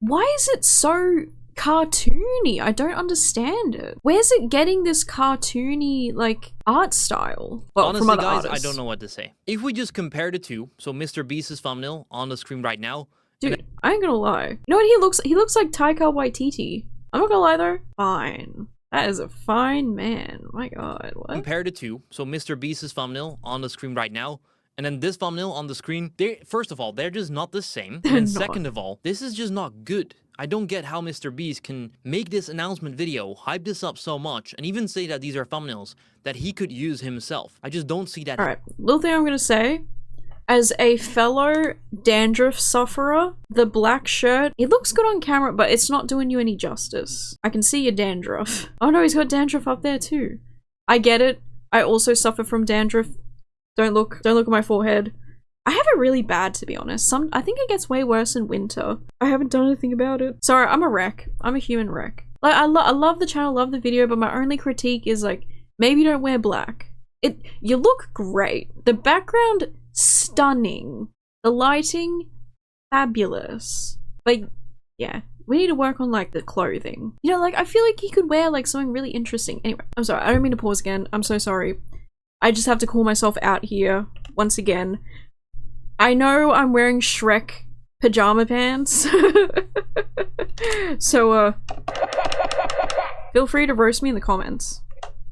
Why is it so cartoony? I don't understand it. Where's it getting this cartoony, like, art style? Well, Honestly, from other guys, artists. I don't know what to say. If we just compare the two, so Mr.Beast's thumbnail on the screen right now, Dude, I ain't gonna lie. You know what he looks like Taika Waititi. I'm not gonna lie though. Fine. That is a fine man. My god, what? compare the two, so Mr.Beast's thumbnail on the screen right now, and then this thumbnail on the screen, first of all, they're just not the same. And then second of all, this is just not good. I don't get how Mr.Beast can make this announcement video, hype this up so much, and even say that these are thumbnails that he could use himself. I just don't see that. Alright, little thing I'm gonna say. As a fellow dandruff sufferer, the black shirt, it looks good on camera, but it's not doing you any justice. I can see your dandruff. Oh no, he's got dandruff up there too. I get it. I also suffer from dandruff. Don't look at my forehead. I have it really bad, to be honest. I think it gets way worse in winter. I haven't done anything about it. Sorry, I'm a wreck. I'm a human wreck. Like, I love the channel, love the video, but my only critique is like, maybe don't wear black. You look great. The background, stunning. The lighting, fabulous. But yeah, we need to work on like the clothing. You know, like I feel like he could wear like something really interesting. Anyway, I'm sorry, I don't mean to pause again. I'm so sorry. I just have to call myself out here once again. I know I'm wearing Shrek pajama pants. So feel free to roast me in the comments.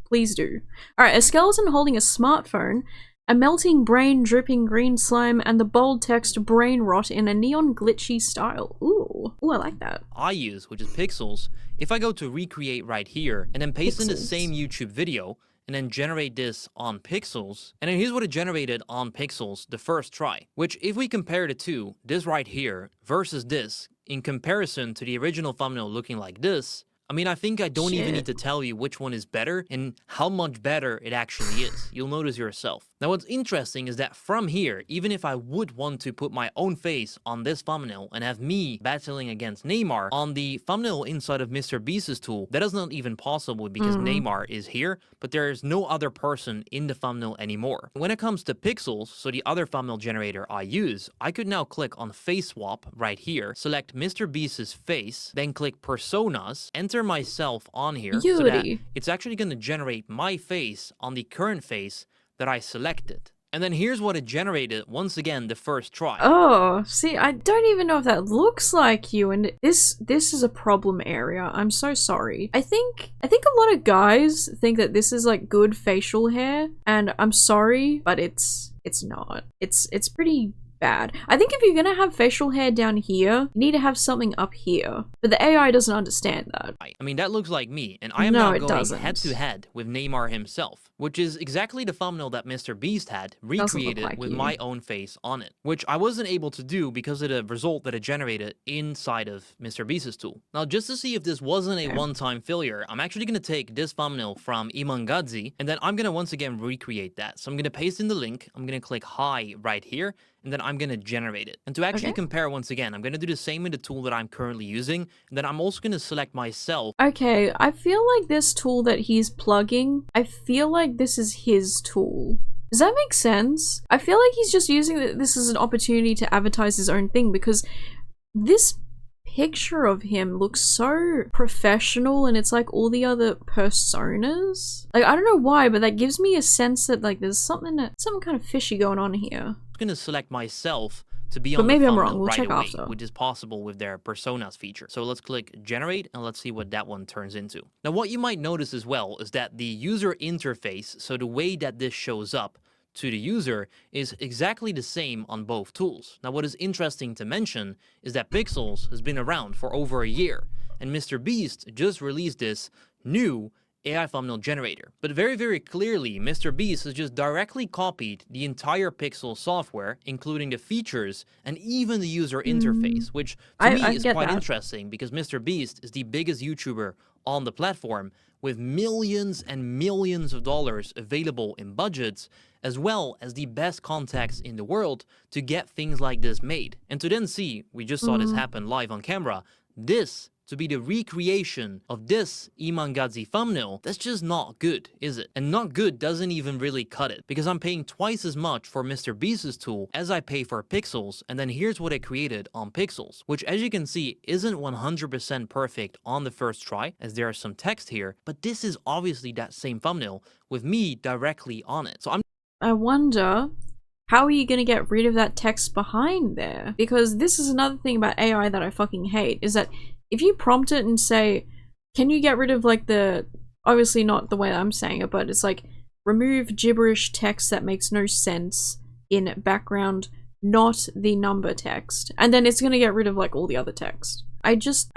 Please do. Alright, a skeleton holding a smartphone, a melting brain dripping green slime, and the bold text brain rot in a neon glitchy style. Ooh, I like that. I use, which is pixels. If I go to recreate right here and then paste in the same YouTube video and then generate this on pixels, and then here's what it generated on pixels the first try, which if we compare the two, this right here versus this, in comparison to the original thumbnail looking like this, I mean, I think I don't even need to tell you which one is better and how much better it actually is. You'll notice yourself. Now, what's interesting is that from here, even if I would want to put my own face on this thumbnail and have me battling against Neymar on the thumbnail inside of Mr.Beast's tool, that is not even possible because Neymar is here, but there is no other person in the thumbnail anymore. When it comes to pixels, so the other thumbnail generator I use, I could now click on face swap right here, select Mr.Beast's face, then click personas, enter myself on here so that Youri. it's actually going to generate my face on the current face that I selected. And then here's what it generated once again the first try. Oh, see, I don't even know if that looks like you, and this is a problem area. I'm so sorry. I think a lot of guys think that this is like good facial hair, and I'm sorry, but it's not. It's pretty bad. I think if you're gonna have facial hair down here, you need to have something up here. But the AI doesn't understand that. I mean, that looks like me, and I am No, now it going doesn't. head-to-head with Neymar himself, which is exactly the thumbnail that Mr.Beast had recreated like with you. my own face on it, which I wasn't able to do because of the result that it generated inside of Mr.Beast's tool. Now, just to see if this wasn't a one-time failure, I'm actually going to take this thumbnail from Imangadzi, and then I'm going to once again recreate that. So I'm going to paste in the link, I'm going to click hi right here, and then I'm going to generate it. And to actually compare once again, I'm going to do the same in the tool that I'm currently using, and then I'm also going to select myself. Okay, I feel like this tool that he's plugging, I feel like this is his tool. Does that make sense? I feel like he's just using this as an opportunity to advertise his own thing, because this picture of him looks so professional, and it's like all the other personas. Like, I don't know why, but that gives me a sense that like there's something kind of fishy going on here. I'm going to select myself to be But on maybe the I'm thumbnail wrong. We'll right check away, after. which is possible with their personas feature. So let's click generate and let's see what that one turns into. Now, what you might notice as well is that the user interface, so the way that this shows up to the user, is exactly the same on both tools. Now, what is interesting to mention is that Pixels has been around for over a year, and Mr.Beast just released this new AI thumbnail generator. But very, very clearly, Mr.Beast has just directly copied the entire Pixel software, including the features and even the user interface, which to me is quite interesting because Mr.Beast is the biggest YouTuber on the platform with millions and millions of dollars available in budgets, as well as the best contacts in the world to get things like this made. And to then see, we just saw this happen live on camera, this to be the recreation of this Imangadzi thumbnail, that's just not good, is it? And not good doesn't even really cut it, because I'm paying twice as much for Mr.Beast's tool as I pay for Pixels, and then here's what I created on Pixels, which as you can see isn't 100% perfect on the first try, as there is some text here, but this is obviously that same thumbnail with me directly on it. So I wonder, how are you gonna get rid of that text behind there? Because this is another thing about AI that I fucking hate, is that if you prompt it and say, can you get rid of like the, obviously not the way I'm saying it, but it's like, remove gibberish text that makes no sense in background, not the number text. And then it's gonna get rid of like all the other text. I just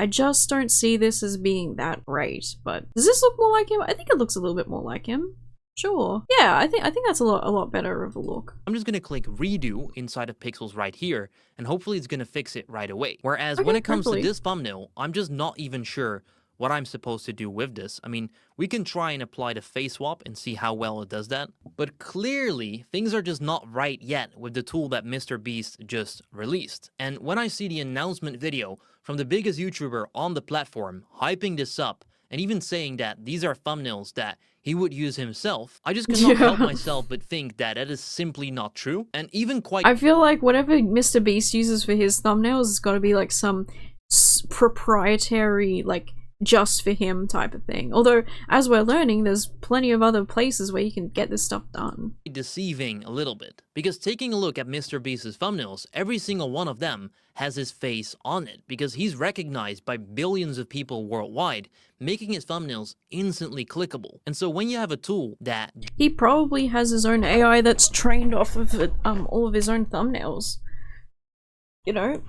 don't see this as being that great, but does this look more like him? I think it looks a little bit more like him. Sure. Yeah, I think that's a lot better of a look. I'm just gonna click redo inside of Pixels right here, and hopefully it's gonna fix it right away. Whereas when it comes to this thumbnail, I'm just not even sure what I'm supposed to do with this. I mean, we can try and apply the face swap and see how well it does that, but clearly things are just not right yet with the tool that Mr.Beast just released. And when I see the announcement video from the biggest YouTuber on the platform hyping this up, and even saying that these are thumbnails that he would use himself, I just cannot help myself but think that that is simply not true. And even quite— I feel like whatever Mr.Beast uses for his thumbnails has got to be like some proprietary, like, just for him type of thing. Although, as we're learning, there's plenty of other places where you can get this stuff done. Deceiving a little bit, because taking a look at Mr.Beast's thumbnails, every single one of them has his face on it, because he's recognized by billions of people worldwide, making his thumbnails instantly clickable. And so when you have a tool that— he probably has his own AI that's trained off of it, all of his own thumbnails. You know?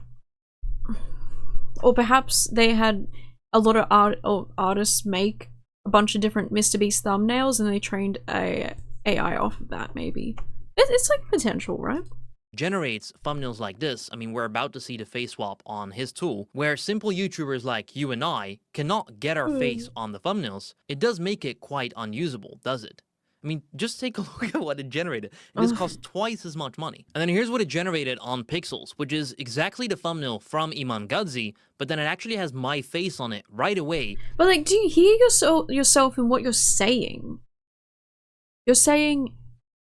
Or perhaps they had a lot of artists make a bunch of different Mr.Beast thumbnails and they trained a AI off of that, maybe. It's like potential, right? Generates thumbnails like this. I mean, we're about to see the face swap on his tool, where simple YouTubers like you and I cannot get our face on the thumbnails. It does make it quite unusable, does it? I mean, just take a look at what it generated. This costs twice as much money. And then here's what it generated on Pixels, which is exactly the thumbnail from Imangadzi, but then it actually has my face on it right away. But like, do you hear yourself in what you're saying? You're saying,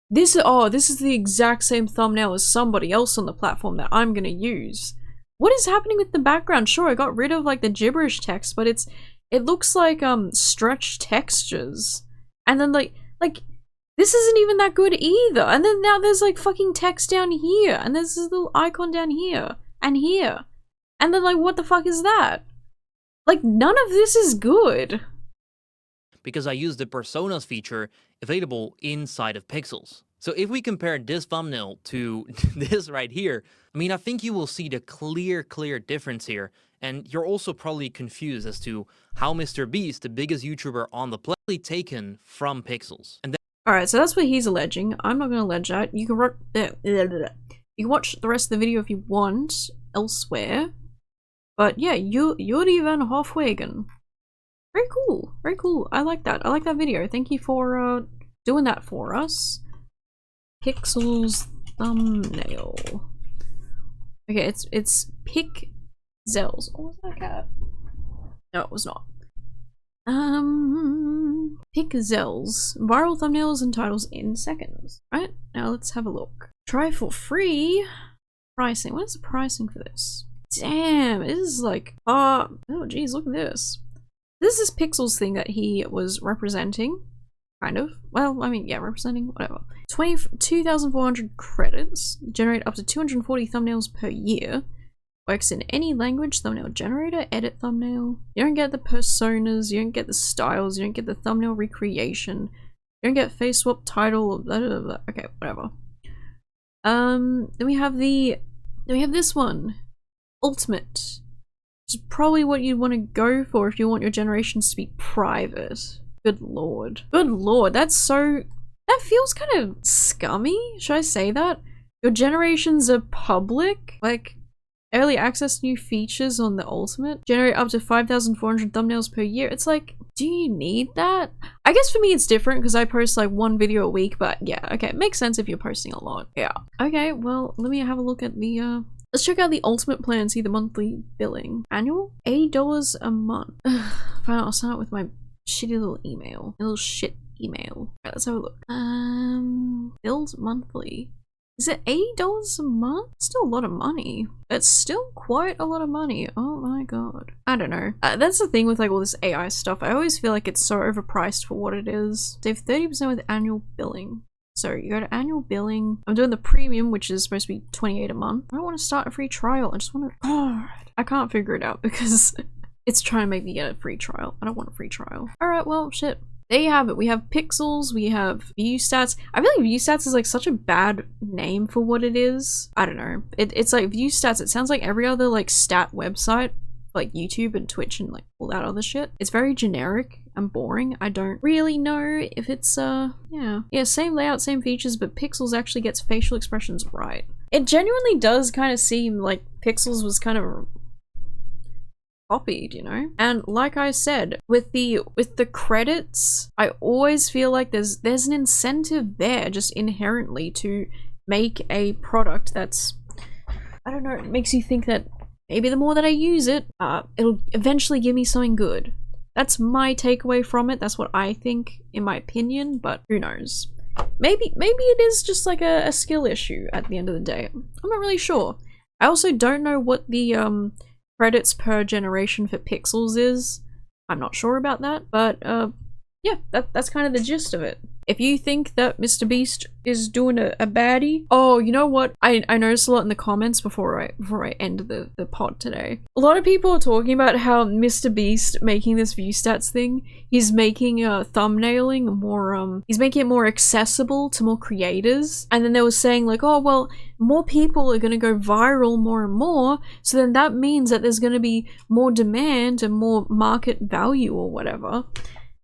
this is the exact same thumbnail as somebody else on the platform that I'm gonna use. What is happening with the background? Sure, I got rid of like the gibberish text, but it looks like stretched textures. And then like this isn't even that good either. And then now there's like fucking text down here, and there's this little icon down here and here. And then like, what the fuck is that? Like, none of this is good. Because I used the personas feature available inside of Pixels. So if we compare this thumbnail to this right here, I mean, I think you will see the clear difference here. And you're also probably confused as to how Mr.Beast, the biggest YouTuber on the planet, taken from Pixels. And alright, so that's what he's alleging. I'm not gonna allege that. You can watch the rest of the video if you want elsewhere. But yeah, Youri van Hofwegen. Very cool. Very cool. I like that. I like that video. Thank you for doing that for us. Pixels thumbnail. Okay, it's Pikzels. Oh, was that cat? No, it was not. Pikzels. Viral thumbnails and titles in seconds. Right, now let's have a look. Try for free. Pricing. What is the pricing for this? Damn, this is like, oh geez, look at this. This is Pixels thing that he was representing. Kind of. Well, I mean, yeah, representing, whatever. 2,400 credits. Generate up to 240 thumbnails per year. Works in any language. Thumbnail generator, edit thumbnail. You don't get the personas, you don't get the styles, you don't get the thumbnail recreation. You don't get face swap title, blah, blah, blah. Okay, whatever. Then we have this one. Ultimate. Which is probably what you'd want to go for if you want your generations to be private. Good lord. Good lord, that feels kind of scummy? Should I say that? Your generations are public? Like, early access new features on the ultimate? Generate up to 5,400 thumbnails per year. It's like, do you need that? I guess for me it's different because I post like 1 video a week, but yeah, okay, it makes sense if you're posting a lot. Yeah. Okay, well, let me have a look at the, let's check out the ultimate plan, see the monthly billing. Annual? $80 a month. Fine, I'll sign up with my shitty little email. A little shit email. Alright, let's have a look. Billed monthly. Is it $80 a month? Still a lot of money. It's still quite a lot of money. Oh my god. I don't know. That's the thing with like all this AI stuff. I always feel like it's so overpriced for what it is. Save 30% with annual billing. So you go to annual billing. I'm doing the premium, which is supposed to be $28 a month. I don't want to start a free trial. I just want to. God, I can't figure it out because it's trying to make me get a free trial. I don't want a free trial. Alright, well, shit. There you have it. We have Pixels, we have Viewstats. I feel like Viewstats is like such a bad name for what it is. I don't know. It's like Viewstats. It sounds like every other like stat website, like YouTube and Twitch and like all that other shit. It's very generic and boring. I don't really know if it's yeah, same layout, same features, but Pixels actually gets facial expressions right. It genuinely does kind of seem like Pixels was kind of copied, you know? And like I said, with the credits, I always feel like there's an incentive there just inherently to make a product that's, I don't know, it makes you think that maybe the more that I use it, it'll eventually give me something good. That's my takeaway from it. That's what I think, in my opinion, but who knows? Maybe it is just like a skill issue at the end of the day. I'm not really sure. I also don't know what the credits per generation for Pixels is. I'm not sure about that, but yeah, that's kind of the gist of it. If you think that Mr.Beast is doing a baddie, oh, you know what? I noticed a lot in the comments before I end the pod today. A lot of people are talking about how Mr.Beast making this Viewstats thing, he's making thumbnailing more, he's making it more accessible to more creators. And then they were saying like, oh, well, more people are gonna go viral more and more, so then that means that there's gonna be more demand and more market value or whatever.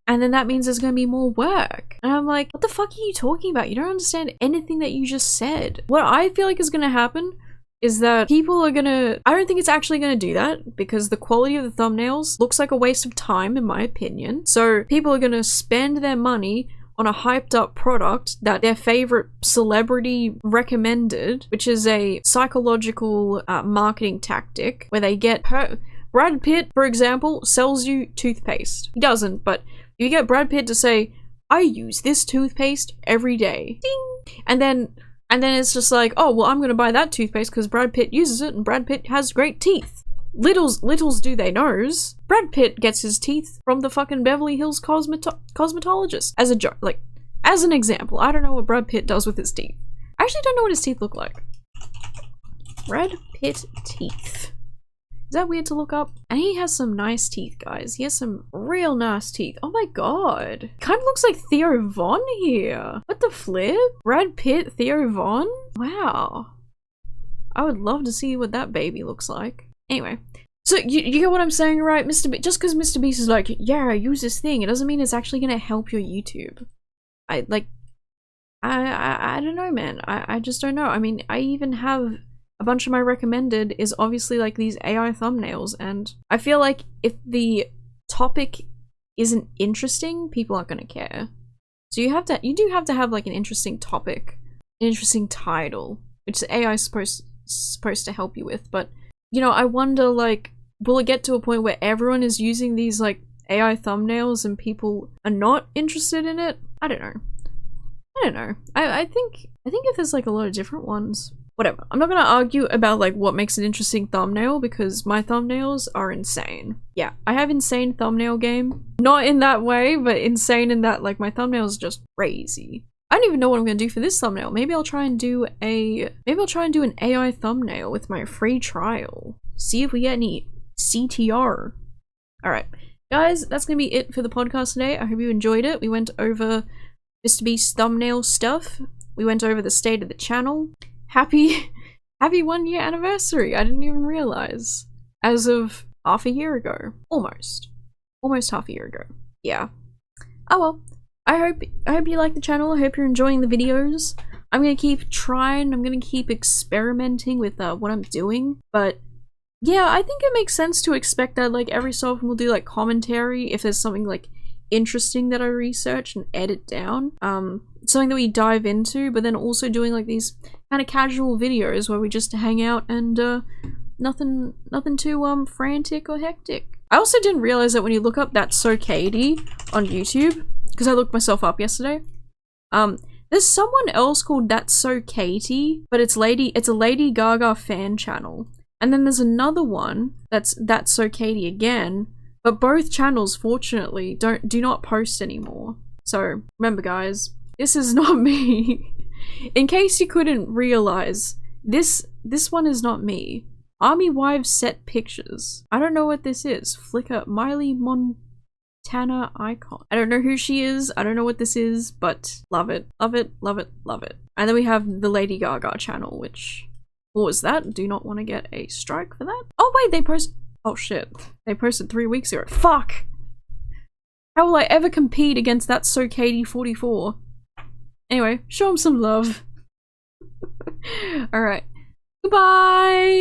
And then that means there's going to be more work. And I'm like, what the fuck are you talking about? You don't understand anything that you just said. What I feel like is going to happen is that people are going to... I don't think it's actually going to do that because the quality of the thumbnails looks like a waste of time, in my opinion. So people are going to spend their money on a hyped up product that their favorite celebrity recommended, which is a psychological marketing tactic where they get... Brad Pitt, for example, sells you toothpaste. He doesn't, but you get Brad Pitt to say, I use this toothpaste every day. Ding! And then it's just like, oh, well, I'm gonna buy that toothpaste because Brad Pitt uses it and Brad Pitt has great teeth. Littles do they knows. Brad Pitt gets his teeth from the fucking Beverly Hills cosmetologist. As a joke, like, as an example. I don't know what Brad Pitt does with his teeth. I actually don't know what his teeth look like. Brad Pitt teeth. Is that weird to look up? And he has some nice teeth, guys. He has some real nice teeth. Oh my god. Kind of looks like Theo Von here. What the flip? Brad Pitt, Theo Von? Wow. I would love to see what that baby looks like. Anyway. So, you get what I'm saying, right? Just because Mr.Beast is like, yeah, I use this thing, it doesn't mean it's actually gonna help your YouTube. I don't know, man. I just don't know. I mean, I even have... a bunch of my recommended is obviously like these AI thumbnails, and I feel like if the topic isn't interesting, people aren't gonna care. So you do have to have like an interesting topic, an interesting title, which the AI is supposed to help you with. But you know, I wonder, like, will it get to a point where everyone is using these like AI thumbnails and people are not interested in it? I don't know. I think if there's like a lot of different ones. Whatever. I'm not gonna argue about like what makes an interesting thumbnail because my thumbnails are insane. Yeah, I have insane thumbnail game. Not in that way, but insane in that like my thumbnails are just crazy. I don't even know what I'm gonna do for this thumbnail. Maybe I'll try and do an AI thumbnail with my free trial. See if we get any CTR. Alright. Guys, that's gonna be it for the podcast today. I hope you enjoyed it. We went over Mr.Beast thumbnail stuff. We went over the state of the channel. Happy 1 year anniversary. I didn't even realize. As of half a year ago. Almost half a year ago. Yeah. Oh well. I hope you like the channel. I hope you're enjoying the videos. I'm gonna keep trying. I'm gonna keep experimenting with what I'm doing. But yeah, I think it makes sense to expect that like every so often we'll do like commentary if there's something like interesting that I research and edit down. Something that we dive into, but then also doing like these kind of casual videos where we just hang out and nothing too frantic or hectic. I also didn't realize that when you look up thatssokatey on YouTube, because I looked myself up yesterday, there's someone else called thatssokatey, but it's a Lady Gaga fan channel. And then there's another one that's thatssokatey again, but both channels fortunately do not post anymore. So remember guys, this is not me. In case you couldn't realize, this one is not me. Army Wives Set Pictures. I don't know what this is. Flickr Miley Montana icon. I don't know who she is. I don't know what this is, but love it. Love it, love it, love it. And then we have the Lady Gaga channel, which, what was that? Do not want to get a strike for that? Oh wait, they post. Oh shit. They posted 3 weeks ago. Fuck! How will I ever compete against thatssokatey 44? Anyway, show them some love. Alright. Goodbye!